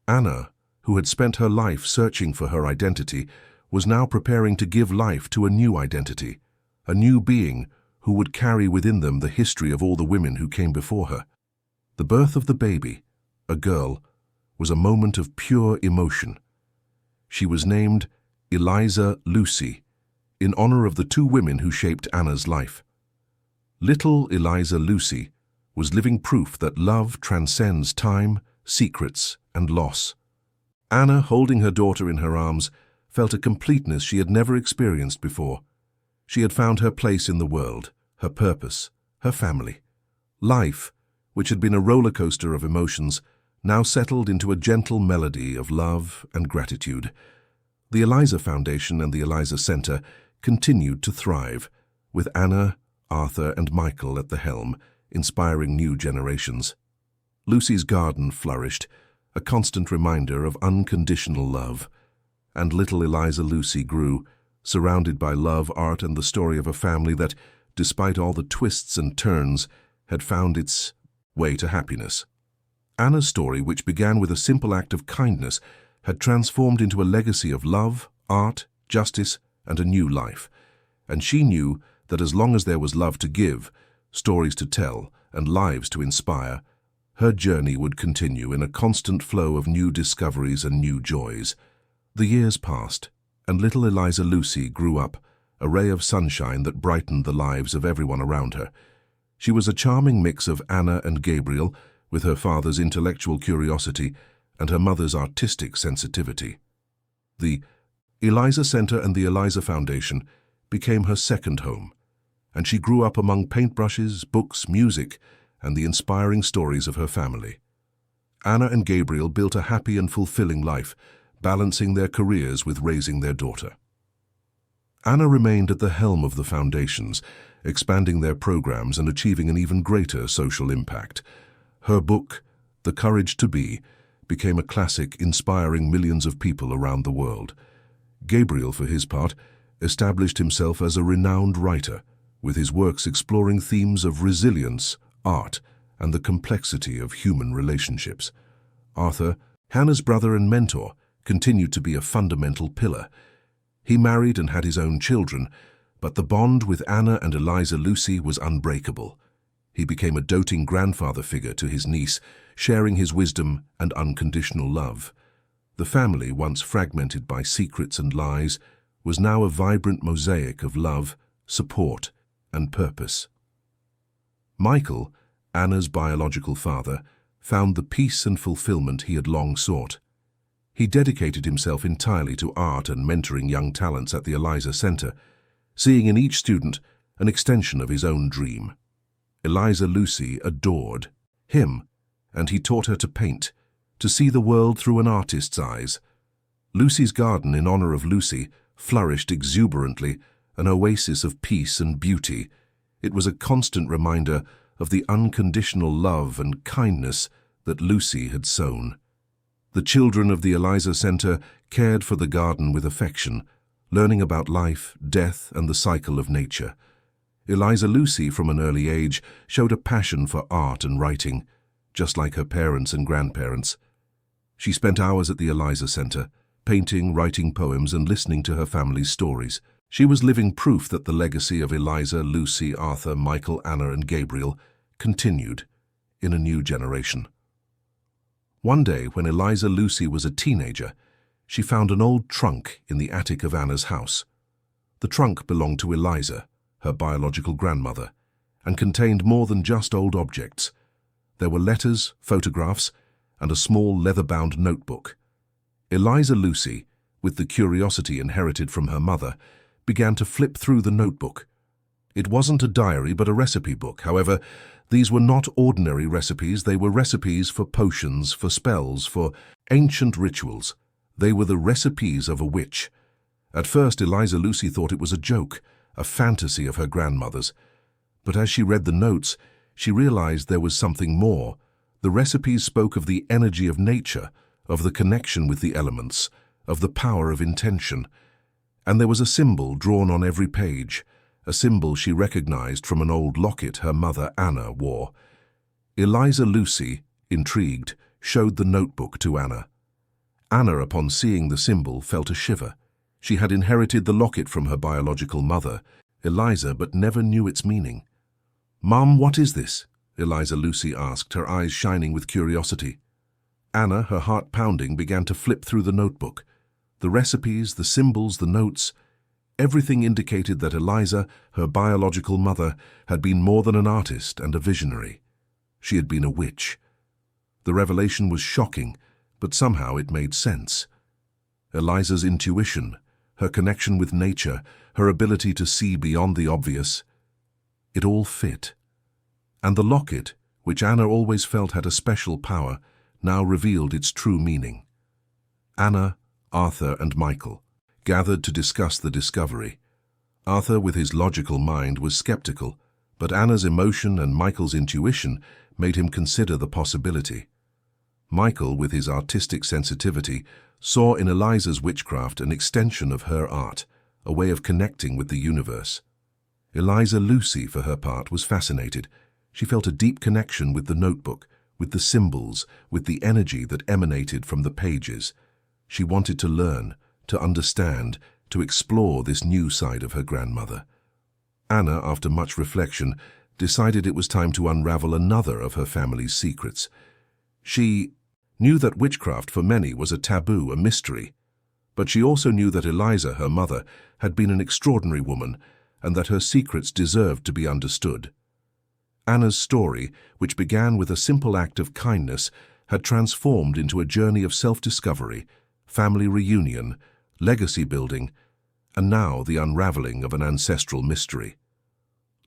Anna, who had spent her life searching for her identity, was now preparing to give life to a new identity, a new being who would carry within them the history of all the women who came before her. The birth of the baby, a girl, was a moment of pure emotion. She was named Eliza Lucy, in honor of the two women who shaped Anna's life. Little Eliza Lucy was living proof that love transcends time, secrets, and loss. Anna, holding her daughter in her arms, felt a completeness she had never experienced before. She had found her place in the world, her purpose, her family. Life, which had been a roller coaster of emotions, now settled into a gentle melody of love and gratitude. The Eliza Foundation and the Eliza Center continued to thrive, with Anna, Arthur, and Michael at the helm, inspiring new generations. Lucy's garden flourished, a constant reminder of unconditional love, and little Eliza Lucy grew, surrounded by love, art, and the story of a family that, despite all the twists and turns, had found its way to happiness. Anna's story, which began with a simple act of kindness, had transformed into a legacy of love, art, justice, and a new life. And she knew that as long as there was love to give, stories to tell, and lives to inspire, her journey would continue in a constant flow of new discoveries and new joys. The years passed, and little Eliza Lucy grew up, a ray of sunshine that brightened the lives of everyone around her. She was a charming mix of Anna and Gabriel, with her father's intellectual curiosity and her mother's artistic sensitivity. The Eliza Center and the Eliza Foundation became her second home, and she grew up among paintbrushes, books, music, and the inspiring stories of her family. Anna and Gabriel built a happy and fulfilling life, balancing their careers with raising their daughter. Anna remained at the helm of the foundations, expanding their programs and achieving an even greater social impact. Her book, The Courage to Be, became a classic, inspiring millions of people around the world. Gabriel, for his part, established himself as a renowned writer, with his works exploring themes of resilience, art, and the complexity of human relationships. Arthur, Hannah's brother and mentor, continued to be a fundamental pillar. He married and had his own children, but the bond with Anna and Eliza Lucy was unbreakable. He became a doting grandfather figure to his niece, sharing his wisdom and unconditional love. The family, once fragmented by secrets and lies, was now a vibrant mosaic of love, support, and purpose. Michael, Anna's biological father, found the peace and fulfillment he had long sought. He dedicated himself entirely to art and mentoring young talents at the Eliza Center, seeing in each student an extension of his own dream. Eliza Lucy adored him, and he taught her to paint, to see the world through an artist's eyes. Lucy's garden, in honor of Lucy, flourished exuberantly, an oasis of peace and beauty. It was a constant reminder of the unconditional love and kindness that Lucy had sown. The children of the Eliza Center cared for the garden with affection, learning about life, death, and the cycle of nature. Eliza Lucy, from an early age, showed a passion for art and writing, just like her parents and grandparents. She spent hours at the Eliza Center, painting, writing poems, and listening to her family's stories. She was living proof that the legacy of Eliza, Lucy, Arthur, Michael, Anna, and Gabriel continued in a new generation. One day, when Eliza Lucy was a teenager, she found an old trunk in the attic of Anna's house. The trunk belonged to Eliza, her biological grandmother, and contained more than just old objects. There were letters, photographs, and a small leather-bound notebook. Eliza Lucy, with the curiosity inherited from her mother, began to flip through the notebook. It wasn't a diary but a recipe book. However, these were not ordinary recipes. They were recipes for potions, for spells, for ancient rituals. They were the recipes of a witch. At first, Eliza Lucy thought it was a joke, a fantasy of her grandmother's. But as she read the notes, she realized there was something more. The recipes spoke of the energy of nature, of the connection with the elements, of the power of intention. And there was a symbol drawn on every page, a symbol she recognized from an old locket her mother Anna wore. Eliza Lucy, intrigued, showed the notebook to Anna. Anna, upon seeing the symbol, felt a shiver. She had inherited the locket from her biological mother, Eliza, but never knew its meaning. "Mom, what is this?" Eliza Lucy asked, her eyes shining with curiosity. Anna, her heart pounding, began to flip through the notebook. The recipes, the symbols, the notes, everything indicated that Eliza, her biological mother, had been more than an artist and a visionary. She had been a witch. The revelation was shocking, but somehow it made sense. Eliza's intuition, her connection with nature, her ability to see beyond the obvious, it all fit. And the locket, which Anna always felt had a special power, now revealed its true meaning. Anna, Arthur, and Michael gathered to discuss the discovery. Arthur, with his logical mind, was skeptical, but Anna's emotion and Michael's intuition made him consider the possibility. Michael, with his artistic sensitivity, saw in Eliza's witchcraft an extension of her art, a way of connecting with the universe. Eliza Lucy, for her part, was fascinated. She felt a deep connection with the notebook, with the symbols, with the energy that emanated from the pages. She wanted to learn, to understand, to explore this new side of her grandmother. Anna, after much reflection, decided it was time to unravel another of her family's secrets. She knew that witchcraft for many was a taboo, a mystery, but she also knew that Eliza, her mother, had been an extraordinary woman and that her secrets deserved to be understood. Anna's story, which began with a simple act of kindness, had transformed into a journey of self-discovery, family reunion, legacy building, and now the unraveling of an ancestral mystery.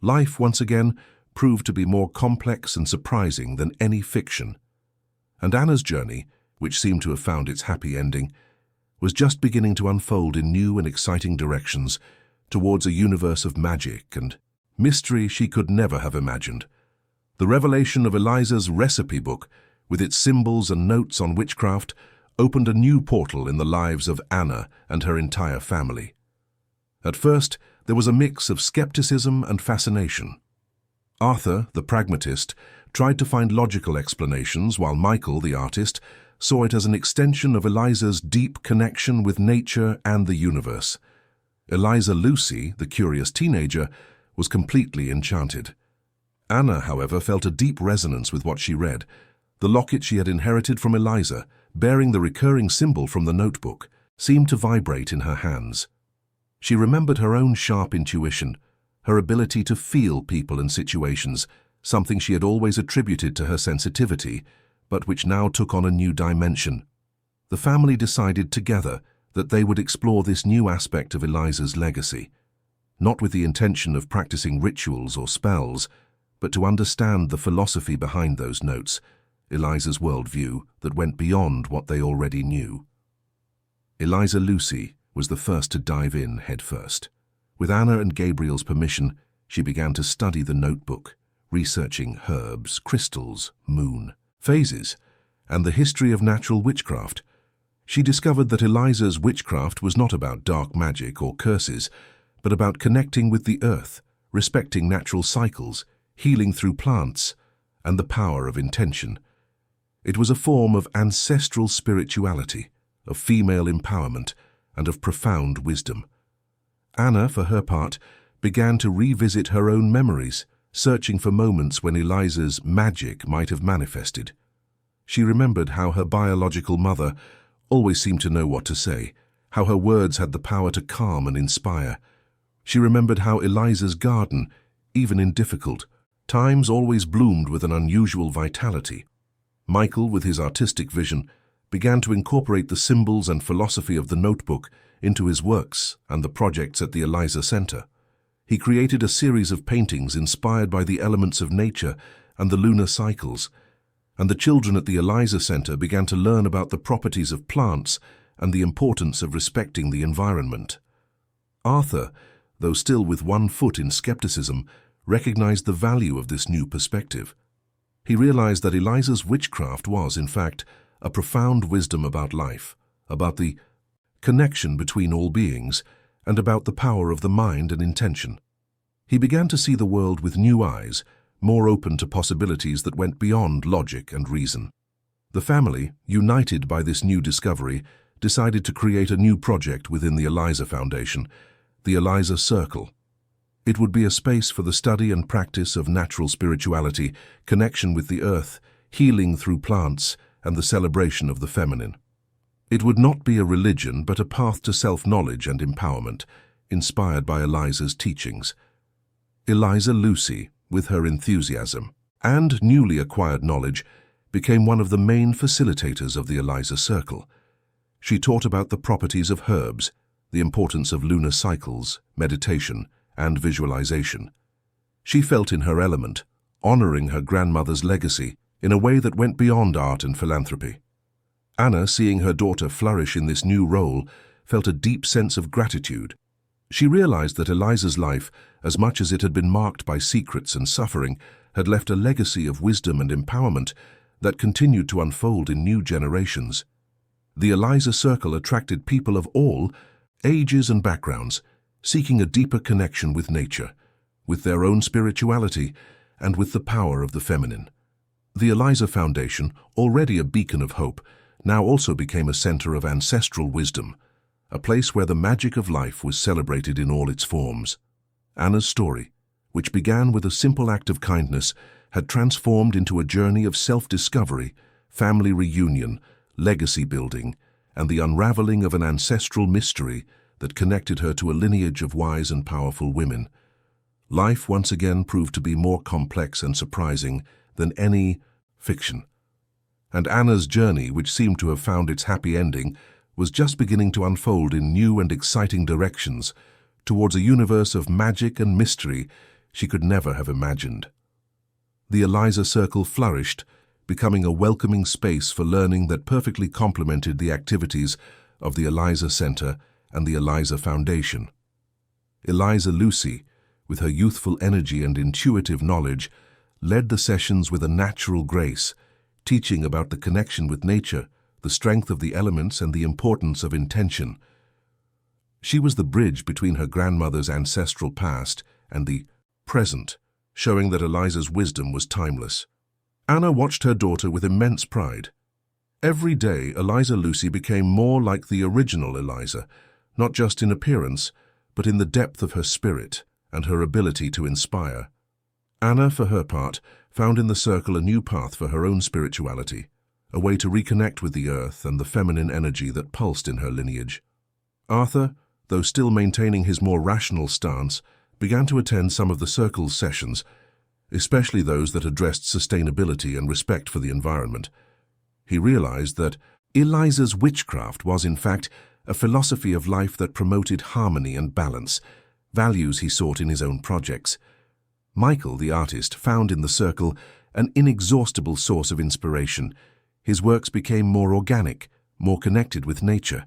Life, once again, proved to be more complex and surprising than any fiction. And Anna's journey, which seemed to have found its happy ending, was just beginning to unfold in new and exciting directions towards a universe of magic and mystery she could never have imagined. The revelation of Eliza's recipe book, with its symbols and notes on witchcraft, opened a new portal in the lives of Anna and her entire family. At first, there was a mix of skepticism and fascination. Arthur, the pragmatist, tried to find logical explanations, while Michael, the artist, saw it as an extension of Eliza's deep connection with nature and the universe. Eliza Lucy, the curious teenager, was completely enchanted. Anna, however, felt a deep resonance with what she read. The locket she had inherited from Eliza, bearing the recurring symbol from the notebook, seemed to vibrate in her hands. She remembered her own sharp intuition, her ability to feel people and situations, something she had always attributed to her sensitivity, but which now took on a new dimension. The family decided together that they would explore this new aspect of Eliza's legacy, not with the intention of practicing rituals or spells, but to understand the philosophy behind those notes, Eliza's worldview that went beyond what they already knew. Eliza Lucy was the first to dive in headfirst. With Anna and Gabriel's permission, she began to study the notebook, researching herbs, crystals, moon, phases, and the history of natural witchcraft. She discovered that Eliza's witchcraft was not about dark magic or curses, but about connecting with the earth, respecting natural cycles, healing through plants, and the power of intention. It was a form of ancestral spirituality, of female empowerment, and of profound wisdom. Anna, for her part, began to revisit her own memories, searching for moments when Eliza's magic might have manifested. She remembered how her biological mother always seemed to know what to say, how her words had the power to calm and inspire. She remembered how Eliza's garden, even in difficult times, always bloomed with an unusual vitality. Michael, with his artistic vision, began to incorporate the symbols and philosophy of the notebook into his works and the projects at the Eliza Center. He created a series of paintings inspired by the elements of nature and the lunar cycles, and the children at the Eliza Center began to learn about the properties of plants and the importance of respecting the environment. Arthur, though still with one foot in skepticism, recognized the value of this new perspective. He realized that Eliza's witchcraft was, in fact, a profound wisdom about life, about the connection between all beings, and about the power of the mind and intention. He began to see the world with new eyes, more open to possibilities that went beyond logic and reason. The family, united by this new discovery, decided to create a new project within the Eliza Foundation, the Eliza Circle. It would be a space for the study and practice of natural spirituality, connection with the earth, healing through plants, and the celebration of the feminine. It would not be a religion, but a path to self-knowledge and empowerment, inspired by Eliza's teachings. Eliza Lucy, with her enthusiasm and newly acquired knowledge, became one of the main facilitators of the Eliza Circle. She taught about the properties of herbs, the importance of lunar cycles, meditation, and visualization. She felt in her element, honoring her grandmother's legacy in a way that went beyond art and philanthropy. Anna, seeing her daughter flourish in this new role, felt a deep sense of gratitude. She realized that Eliza's life, as much as it had been marked by secrets and suffering, had left a legacy of wisdom and empowerment that continued to unfold in new generations. The Eliza Circle attracted people of all ages and backgrounds, seeking a deeper connection with nature, with their own spirituality, and with the power of the feminine. The Eliza Foundation, already a beacon of hope, now also became a center of ancestral wisdom, a place where the magic of life was celebrated in all its forms. Anna's story, which began with a simple act of kindness, had transformed into a journey of self-discovery, family reunion, legacy building, and the unraveling of an ancestral mystery that connected her to a lineage of wise and powerful women. Life once again proved to be more complex and surprising than any fiction. And Anna's journey, which seemed to have found its happy ending, was just beginning to unfold in new and exciting directions towards a universe of magic and mystery she could never have imagined. The Eliza Circle flourished, becoming a welcoming space for learning that perfectly complemented the activities of the Eliza Center and the Eliza Foundation. Eliza Lucy, with her youthful energy and intuitive knowledge, led the sessions with a natural grace, teaching about the connection with nature, the strength of the elements, and the importance of intention. She was the bridge between her grandmother's ancestral past and the present, showing that Eliza's wisdom was timeless. Anna watched her daughter with immense pride. Every day, Eliza Lucy became more like the original Eliza, not just in appearance, but in the depth of her spirit and her ability to inspire. Anna, for her part, found in the circle a new path for her own spirituality, a way to reconnect with the earth and the feminine energy that pulsed in her lineage. Arthur, though still maintaining his more rational stance, began to attend some of the circle's sessions, especially those that addressed sustainability and respect for the environment. He realized that Eliza's witchcraft was, in fact, a philosophy of life that promoted harmony and balance, values he sought in his own projects. Michael, the artist, found in the circle an inexhaustible source of inspiration. His works became more organic, more connected with nature,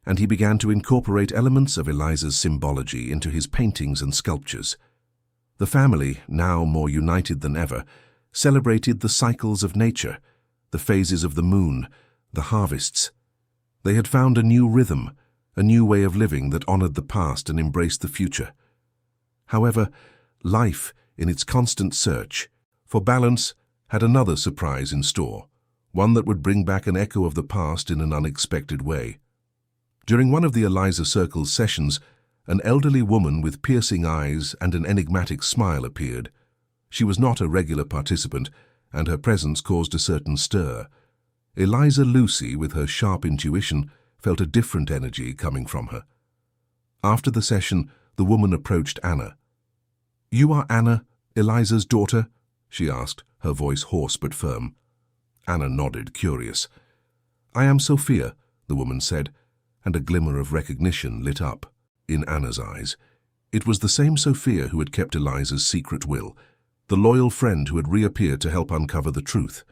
and he began to incorporate elements of Eliza's symbology into his paintings and sculptures. The family, now more united than ever, celebrated the cycles of nature, the phases of the moon, the harvests. They had found a new rhythm, a new way of living that honored the past and embraced the future. However, life, in its constant search for balance, had another surprise in store, one that would bring back an echo of the past in an unexpected way. During one of the Eliza Circle's sessions, an elderly woman with piercing eyes and an enigmatic smile appeared. She was not a regular participant, and her presence caused a certain stir. Eliza Lucy, with her sharp intuition, felt a different energy coming from her. After the session, the woman approached Anna. "You are Anna, Eliza's daughter?" she asked, her voice hoarse but firm. Anna nodded, curious. "I am Sophia," the woman said, and a glimmer of recognition lit up in Anna's eyes. It was the same Sophia who had kept Eliza's secret will, the loyal friend who had reappeared to help uncover the truth.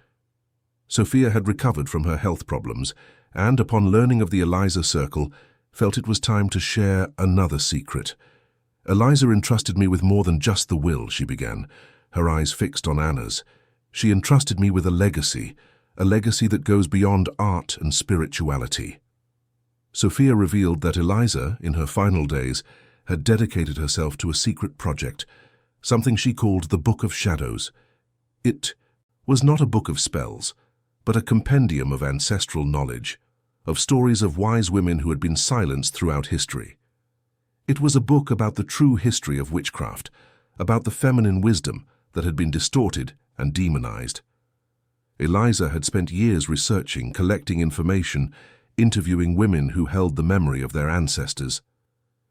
Sophia had recovered from her health problems and, upon learning of the Eliza Circle, felt it was time to share another secret. "Eliza entrusted me with more than just the will," she began, her eyes fixed on Anna's. "She entrusted me with a legacy that goes beyond art and spirituality." Sophia revealed that Eliza, in her final days, had dedicated herself to a secret project, something she called the Book of Shadows. It was not a book of spells, but a compendium of ancestral knowledge, of stories of wise women who had been silenced throughout history. It was a book about the true history of witchcraft, about the feminine wisdom that had been distorted and demonized. Eliza had spent years researching, collecting information, interviewing women who held the memory of their ancestors.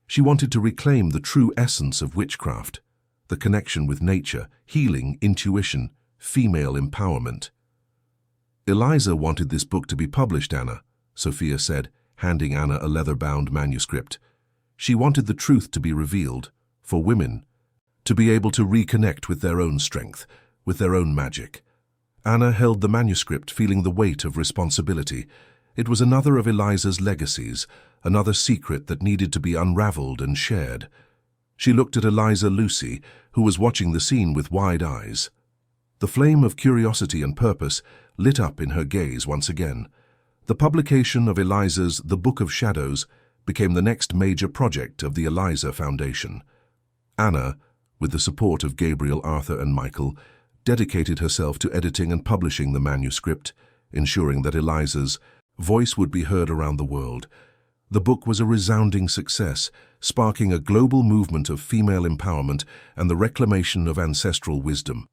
She wanted to reclaim the true essence of witchcraft, the connection with nature, healing, intuition, female empowerment. "Eliza wanted this book to be published, Anna," Sophia said, handing Anna a leather-bound manuscript. "She wanted the truth to be revealed, for women, to be able to reconnect with their own strength, with their own magic." Anna held the manuscript, feeling the weight of responsibility. It was another of Eliza's legacies, another secret that needed to be unraveled and shared. She looked at Eliza Lucy, who was watching the scene with wide eyes. The flame of curiosity and purpose lit up in her gaze once again. The publication of Eliza's The Book of Shadows became the next major project of the Eliza Foundation. Anna, with the support of Gabriel, Arthur, and Michael, dedicated herself to editing and publishing the manuscript, ensuring that Eliza's voice would be heard around the world. The book was a resounding success, sparking a global movement of female empowerment and the reclamation of ancestral wisdom.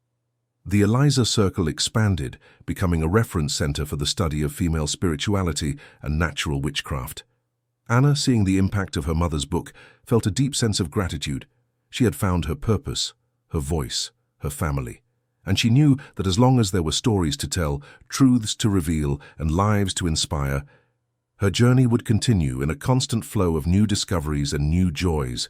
The Eliza Circle expanded, becoming a reference center for the study of female spirituality and natural witchcraft. Anna, seeing the impact of her mother's book, felt a deep sense of gratitude. She had found her purpose, her voice, her family. And she knew that as long as there were stories to tell, truths to reveal, and lives to inspire, her journey would continue in a constant flow of new discoveries and new joys.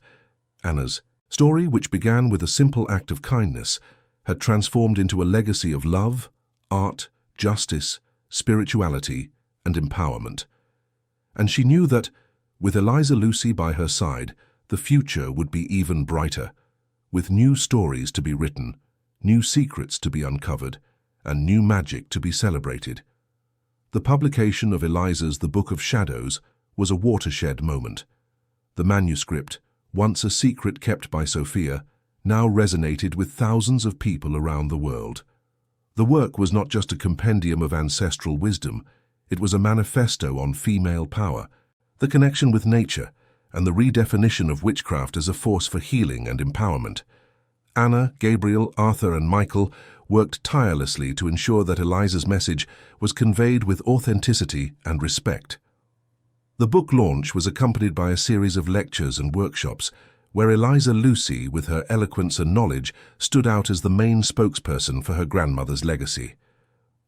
Anna's story, which began with a simple act of kindness, had transformed into a legacy of love, art, justice, spirituality, and empowerment. And she knew that, with Eliza Lucy by her side, the future would be even brighter, with new stories to be written, new secrets to be uncovered, and new magic to be celebrated. The publication of Eliza's The Book of Shadows was a watershed moment. The manuscript, once a secret kept by Sophia, now resonated with thousands of people around the world. The work was not just a compendium of ancestral wisdom, it was a manifesto on female power, the connection with nature, and the redefinition of witchcraft as a force for healing and empowerment. Anna, Gabriel, Arthur, and Michael worked tirelessly to ensure that Eliza's message was conveyed with authenticity and respect. The book launch was accompanied by a series of lectures and workshops, where Eliza Lucy, with her eloquence and knowledge, stood out as the main spokesperson for her grandmother's legacy.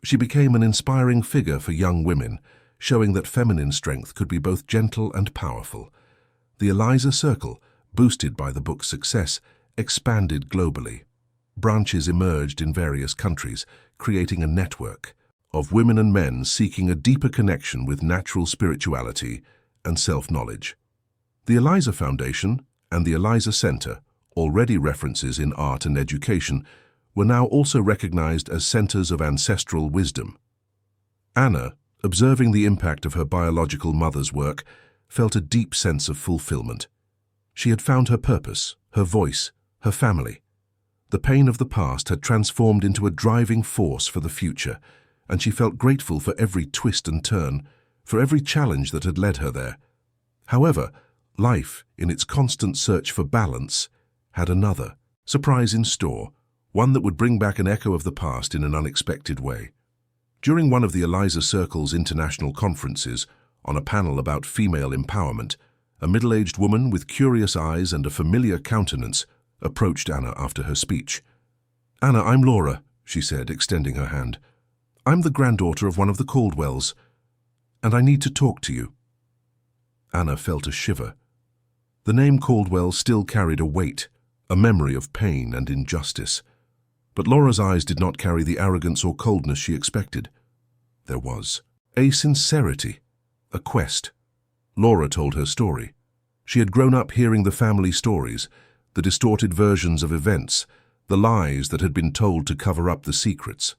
She became an inspiring figure for young women, showing that feminine strength could be both gentle and powerful. The Eliza Circle, boosted by the book's success, expanded globally. Branches emerged in various countries, creating a network of women and men seeking a deeper connection with natural spirituality and self-knowledge. The Eliza Foundation and the Eliza Center, already references in art and education, were now also recognized as centers of ancestral wisdom. Anna, observing the impact of her biological mother's work, felt a deep sense of fulfillment. She had found her purpose, her voice, her family. The pain of the past had transformed into a driving force for the future, and she felt grateful for every twist and turn, for every challenge that had led her there. However, life, in its constant search for balance, had another surprise in store, one that would bring back an echo of the past in an unexpected way. During one of the Eliza Circle's international conferences, on a panel about female empowerment, a middle-aged woman with curious eyes and a familiar countenance approached Anna after her speech. "Anna, I'm Laura," she said, extending her hand. "I'm the granddaughter of one of the Caldwells, and I need to talk to you." Anna felt a shiver. The name Caldwell still carried a weight, a memory of pain and injustice. But Laura's eyes did not carry the arrogance or coldness she expected. There was a sincerity, a quest. Laura told her story. She had grown up hearing the family stories, the distorted versions of events, the lies that had been told to cover up the secrets.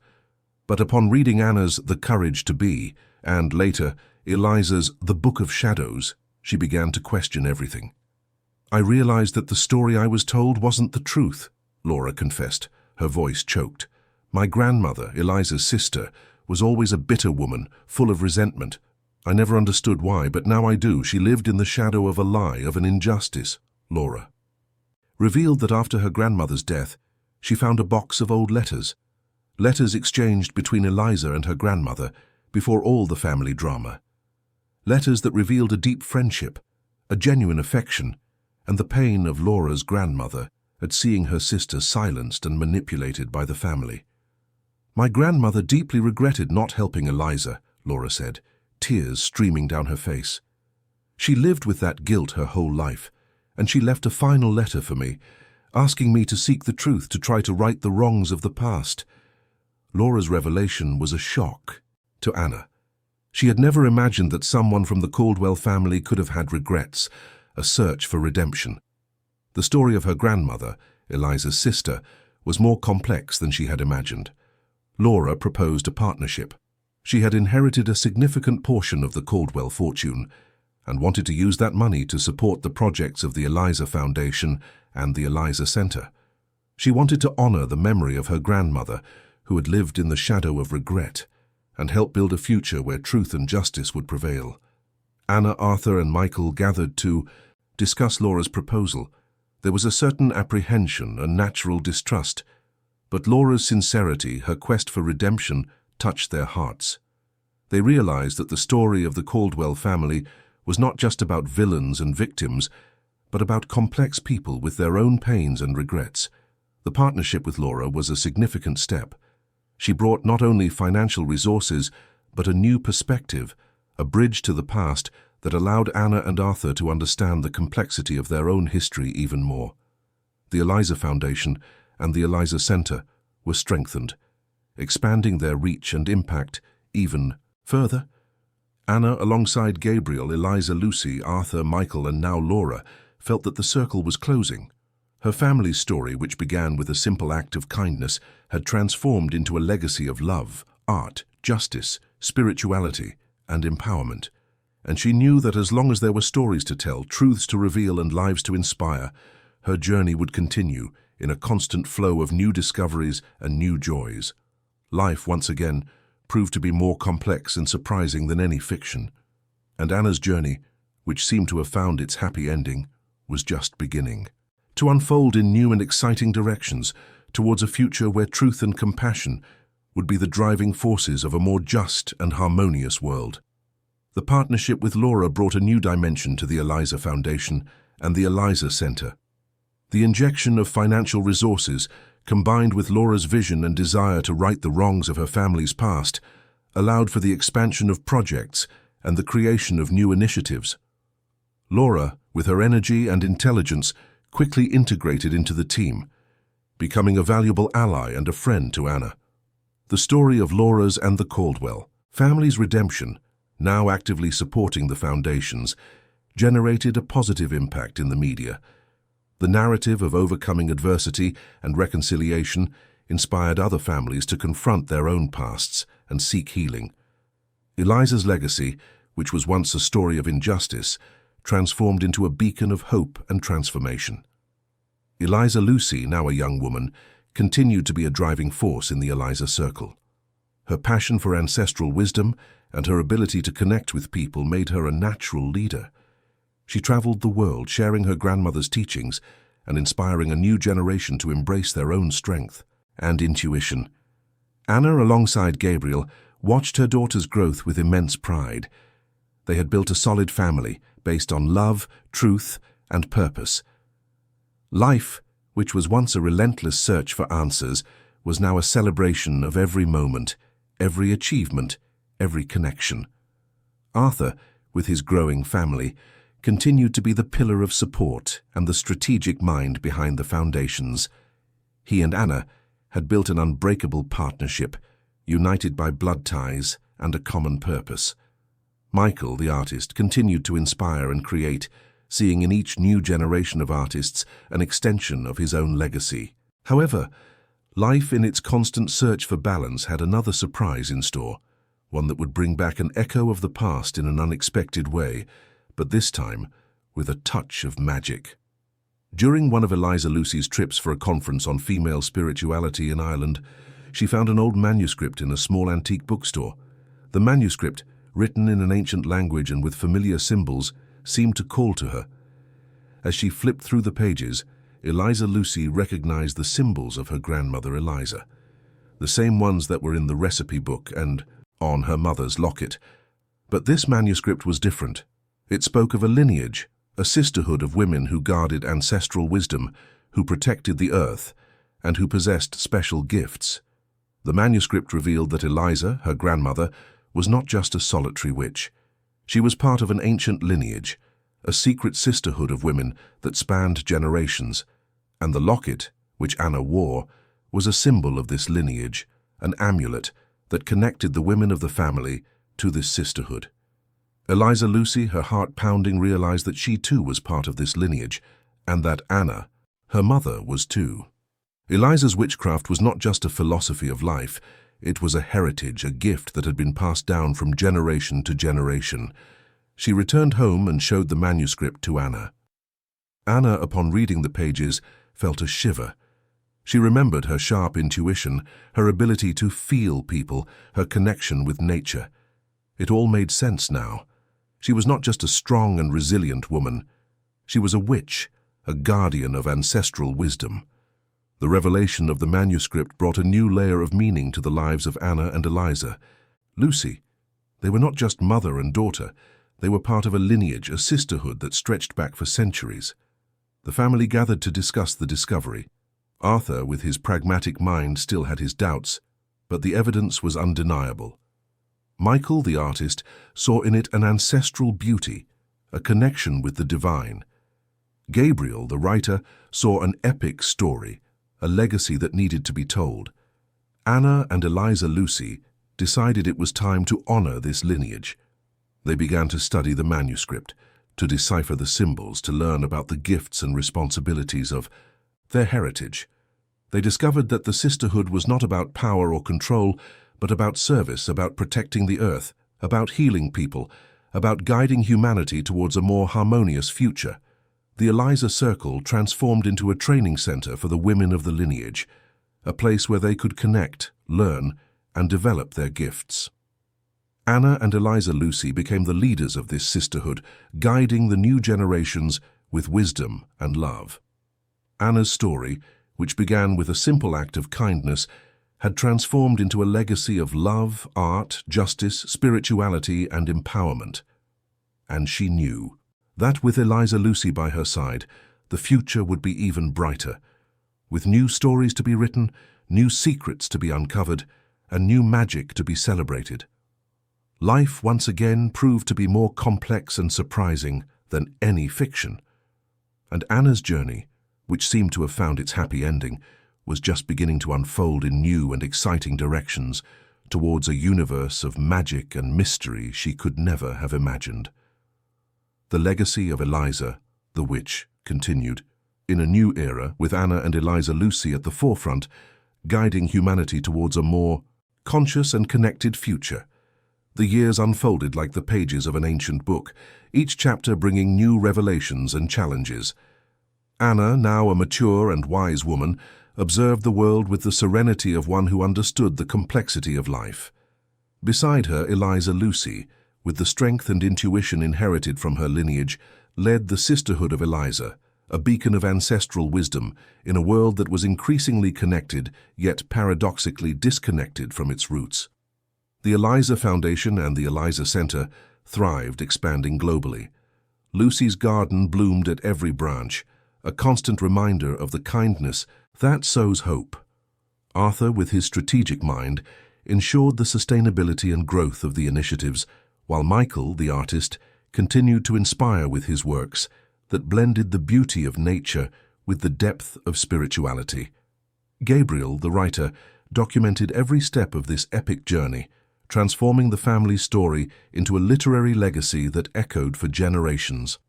But upon reading Anna's The Courage to Be, and later Eliza's The Book of Shadows, she began to question everything. "I realized that the story I was told wasn't the truth," Laura confessed, her voice choked. "My grandmother, Eliza's sister, was always a bitter woman, full of resentment. I never understood why, but now I do. She lived in the shadow of a lie, of an injustice." Laura revealed that after her grandmother's death, she found a box of old letters exchanged between Eliza and her grandmother before all the family drama. Letters that revealed a deep friendship, a genuine affection, and the pain of Laura's grandmother at seeing her sister silenced and manipulated by the family. "My grandmother deeply regretted not helping Eliza," Laura said, tears streaming down her face. "She lived with that guilt her whole life, and she left a final letter for me, asking me to seek the truth, to try to right the wrongs of the past." Laura's revelation was a shock to Anna. She had never imagined that someone from the Caldwell family could have had regrets, a search for redemption. The story of her grandmother, Eliza's sister, was more complex than she had imagined. Laura proposed a partnership. She had inherited a significant portion of the Caldwell fortune and wanted to use that money to support the projects of the Eliza Foundation and the Eliza Center. She wanted to honor the memory of her grandmother, who had lived in the shadow of regret, and help build a future where truth and justice would prevail. Anna, Arthur, and Michael gathered to discuss Laura's proposal. There was a certain apprehension, a natural distrust, but Laura's sincerity, her quest for redemption, touched their hearts. They realized that the story of the Caldwell family was not just about villains and victims, but about complex people with their own pains and regrets. The partnership with Laura was a significant step. She brought not only financial resources, but a new perspective, a bridge to the past that allowed Anna and Arthur to understand the complexity of their own history even more. The Eliza Foundation and the Eliza Center were strengthened, expanding their reach and impact even further. Anna, alongside Gabriel, Eliza, Lucy, Arthur, Michael, and now Laura, felt that the circle was closing. Her family's story, which began with a simple act of kindness, had transformed into a legacy of love, art, justice, spirituality, and empowerment. And she knew that as long as there were stories to tell, truths to reveal, and lives to inspire, her journey would continue in a constant flow of new discoveries and new joys. Life, once again, proved to be more complex and surprising than any fiction. And Anna's journey, which seemed to have found its happy ending, was just beginning to unfold in new and exciting directions towards a future where truth and compassion would be the driving forces of a more just and harmonious world. The partnership with Laura brought a new dimension to the Eliza Foundation and the Eliza Center. The injection of financial resources, combined with Laura's vision and desire to right the wrongs of her family's past, allowed for the expansion of projects and the creation of new initiatives. Laura, with her energy and intelligence, quickly integrated into the team, becoming a valuable ally and a friend to Anna. The story of Laura's and the Caldwell family's redemption, now actively supporting the foundations, generated a positive impact in the media. The narrative of overcoming adversity and reconciliation inspired other families to confront their own pasts and seek healing. Eliza's legacy, which was once a story of injustice, transformed into a beacon of hope and transformation. Eliza Lucy, now a young woman, continued to be a driving force in the Eliza Circle. Her passion for ancestral wisdom and her ability to connect with people made her a natural leader. She traveled the world sharing her grandmother's teachings and inspiring a new generation to embrace their own strength and intuition. Anna, alongside Gabriel, watched her daughter's growth with immense pride. They had built a solid family based on love, truth, and purpose. Life, which was once a relentless search for answers, was now a celebration of every moment, every achievement, every connection. Arthur, with his growing family, continued to be the pillar of support and the strategic mind behind the foundations. He and Anna had built an unbreakable partnership, united by blood ties and a common purpose. Michael, the artist, continued to inspire and create, seeing in each new generation of artists an extension of his own legacy. However, life in its constant search for balance had another surprise in store, one that would bring back an echo of the past in an unexpected way, but this time with a touch of magic. During one of Eliza Lucy's trips for a conference on female spirituality in Ireland, she found an old manuscript in a small antique bookstore. The manuscript, written in an ancient language and with familiar symbols, seemed to call to her. As she flipped through the pages, Eliza Lucy recognized the symbols of her grandmother Eliza, the same ones that were in the recipe book and on her mother's locket. But this manuscript was different. It spoke of a lineage, a sisterhood of women who guarded ancestral wisdom, who protected the earth, and who possessed special gifts. The manuscript revealed that Eliza, her grandmother, was not just a solitary witch. She was part of an ancient lineage, a secret sisterhood of women that spanned generations, and the locket, which Anna wore, was a symbol of this lineage, an amulet that connected the women of the family to this sisterhood. Eliza Lucy, her heart pounding, realized that she too was part of this lineage, and that Anna, her mother, was too. Eliza's witchcraft was not just a philosophy of life, it was a heritage, a gift that had been passed down from generation to generation. She returned home and showed the manuscript to Anna. Anna, upon reading the pages, felt a shiver. She remembered her sharp intuition, her ability to feel people, her connection with nature. It all made sense now. She was not just a strong and resilient woman. She was a witch, a guardian of ancestral wisdom. The revelation of the manuscript brought a new layer of meaning to the lives of Anna and Eliza. Lucy. They were not just mother and daughter. They were part of a lineage, a sisterhood that stretched back for centuries. The family gathered to discuss the discovery. Arthur, with his pragmatic mind, still had his doubts, but the evidence was undeniable. Michael, the artist, saw in it an ancestral beauty, a connection with the divine. Gabriel, the writer, saw an epic story, a legacy that needed to be told. Anna and Eliza Lucy decided it was time to honor this lineage. They began to study the manuscript, to decipher the symbols, to learn about the gifts and responsibilities of their heritage. They discovered that the sisterhood was not about power or control, but about service, about protecting the earth, about healing people, about guiding humanity towards a more harmonious future. The Eliza Circle transformed into a training center for the women of the lineage, a place where they could connect, learn, and develop their gifts. Anna and Eliza Lucy became the leaders of this sisterhood, guiding the new generations with wisdom and love. Anna's story, which began with a simple act of kindness, had transformed into a legacy of love, art, justice, spirituality, and empowerment. And she knew that with Eliza Lucy by her side, the future would be even brighter, with new stories to be written, new secrets to be uncovered, and new magic to be celebrated. Life once again proved to be more complex and surprising than any fiction. And Anna's journey, which seemed to have found its happy ending, was just beginning to unfold in new and exciting directions towards a universe of magic and mystery she could never have imagined. The legacy of Eliza, the witch, continued, in a new era with Anna and Eliza Lucy at the forefront, guiding humanity towards a more conscious and connected future. The years unfolded like the pages of an ancient book, each chapter bringing new revelations and challenges. Anna, now a mature and wise woman, observed the world with the serenity of one who understood the complexity of life. Beside her, Eliza Lucy, with the strength and intuition inherited from her lineage, led the Sisterhood of Eliza, a beacon of ancestral wisdom in a world that was increasingly connected, yet paradoxically disconnected from its roots. The Eliza Foundation and the Eliza Center thrived, expanding globally. Lucy's garden bloomed at every branch, a constant reminder of the kindness that sows hope. Arthur, with his strategic mind, ensured the sustainability and growth of the initiatives, while Michael, the artist, continued to inspire with his works that blended the beauty of nature with the depth of spirituality. Gabriel, the writer, documented every step of this epic journey, transforming the family's story into a literary legacy that echoed for generations.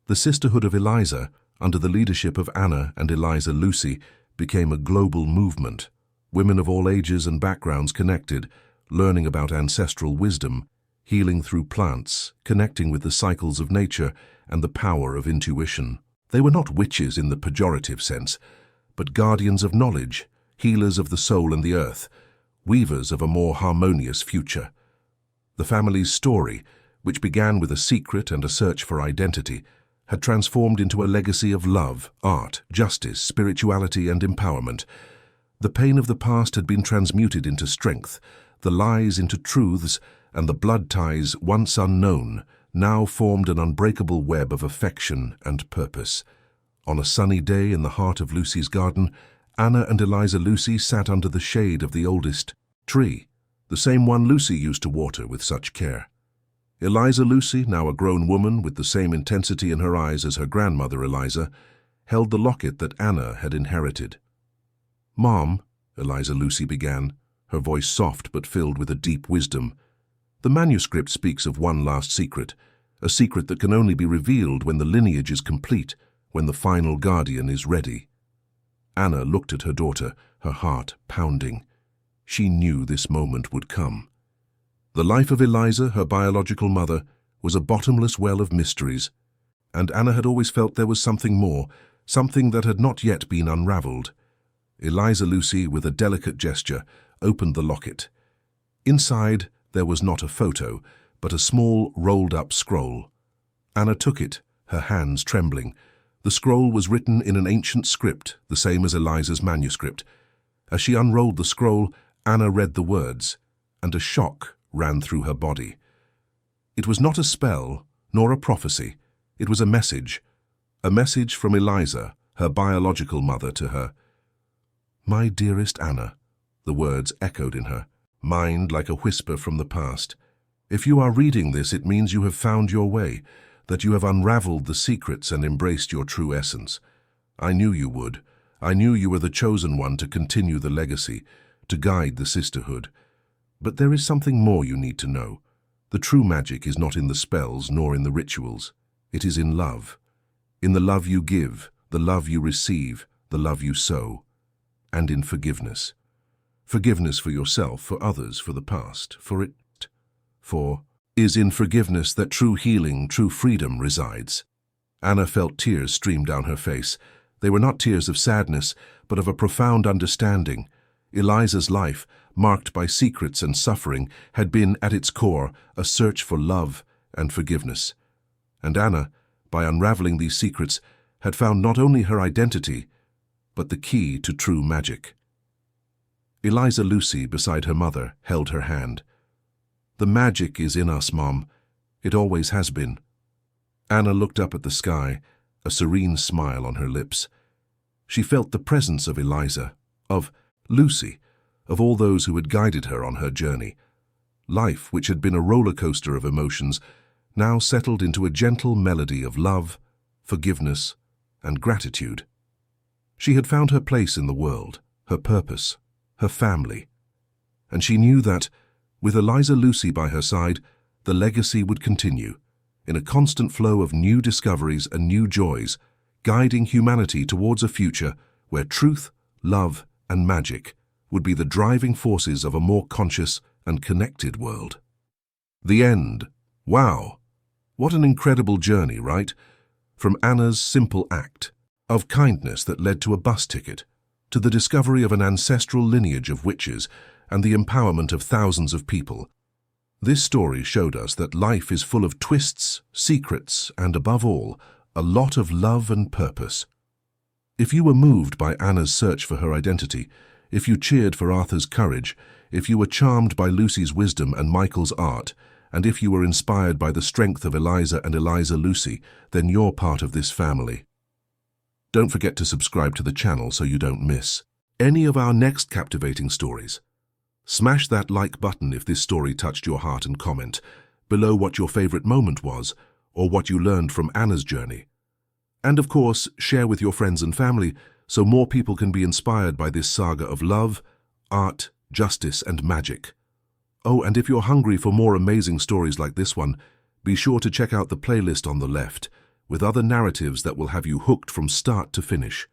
The Sisterhood of Eliza, under the leadership of Anna and Eliza Lucy, became a global movement. Women of all ages and backgrounds connected, learning about ancestral wisdom, healing through plants, connecting with the cycles of nature and the power of intuition. They were not witches in the pejorative sense, but guardians of knowledge, healers of the soul and the earth, weavers of a more harmonious future. The family's story, which began with a secret and a search for identity, had transformed into a legacy of love, art, justice, spirituality, and empowerment. The pain of the past had been transmuted into strength, the lies into truths, and the blood ties, once unknown, now formed an unbreakable web of affection and purpose. On a sunny day in the heart of Lucy's garden, Anna and Eliza Lucy sat under the shade of the oldest tree, the same one Lucy used to water with such care. Eliza Lucy, now a grown woman with the same intensity in her eyes as her grandmother Eliza, held the locket that Anna had inherited. "Mom," Eliza Lucy began, her voice soft but filled with a deep wisdom, "the manuscript speaks of one last secret, a secret that can only be revealed when the lineage is complete, when the final guardian is ready." Anna looked at her daughter, her heart pounding. She knew this moment would come. The life of Eliza, her biological mother, was a bottomless well of mysteries, and Anna had always felt there was something more, something that had not yet been unraveled. Eliza Lucy, with a delicate gesture, opened the locket. Inside, there was not a photo, but a small, rolled-up scroll. Anna took it, her hands trembling. The scroll was written in an ancient script, the same as Eliza's manuscript. As she unrolled the scroll, Anna read the words, and a shock ran through her body. It was not a spell, nor a prophecy. It was a message from Eliza, her biological mother, to her. "My dearest Anna," the words echoed in her mind like a whisper from the past. "If you are reading this, it means you have found your way, that you have unraveled the secrets and embraced your true essence. I knew you would. I knew you were the chosen one to continue the legacy, to guide the sisterhood. But there is something more you need to know. The true magic is not in the spells nor in the rituals. It is in love. In the love you give, the love you receive, the love you sow. And in forgiveness. Forgiveness for yourself, for others, for the past, is in forgiveness that true healing, true freedom resides." Anna felt tears stream down her face. They were not tears of sadness, but of a profound understanding. Eliza's life, marked by secrets and suffering, had been, at its core, a search for love and forgiveness. And Anna, by unraveling these secrets, had found not only her identity, but the key to true magic. Eliza Lucy, beside her mother, held her hand. "The magic is in us, Mom. It always has been." Anna looked up at the sky, a serene smile on her lips. She felt the presence of Eliza, of Lucy, of all those who had guided her on her journey. Life, which had been a roller coaster of emotions, now settled into a gentle melody of love, forgiveness, and gratitude. She had found her place in the world, her purpose, her family, and she knew that, with Eliza Lucy by her side, the legacy would continue, in a constant flow of new discoveries and new joys, guiding humanity towards a future where truth, love, and magic would be the driving forces of a more conscious and connected world. The end. Wow. What an incredible journey, right? From Anna's simple act of kindness that led to a bus ticket, to the discovery of an ancestral lineage of witches and the empowerment of thousands of people. This story showed us that life is full of twists, secrets, and above all, a lot of love and purpose. If you were moved by Anna's search for her identity, if you cheered for Arthur's courage, if you were charmed by Lucy's wisdom and Michael's art, and if you were inspired by the strength of Eliza and Eliza Lucy, then you're part of this family. Don't forget to subscribe to the channel so you don't miss any of our next captivating stories. Smash that like button if this story touched your heart and comment below what your favorite moment was or what you learned from Anna's journey. And of course, share with your friends and family so more people can be inspired by this saga of love, art, justice, and magic. Oh, and if you're hungry for more amazing stories like this one, be sure to check out the playlist on the left with other narratives that will have you hooked from start to finish.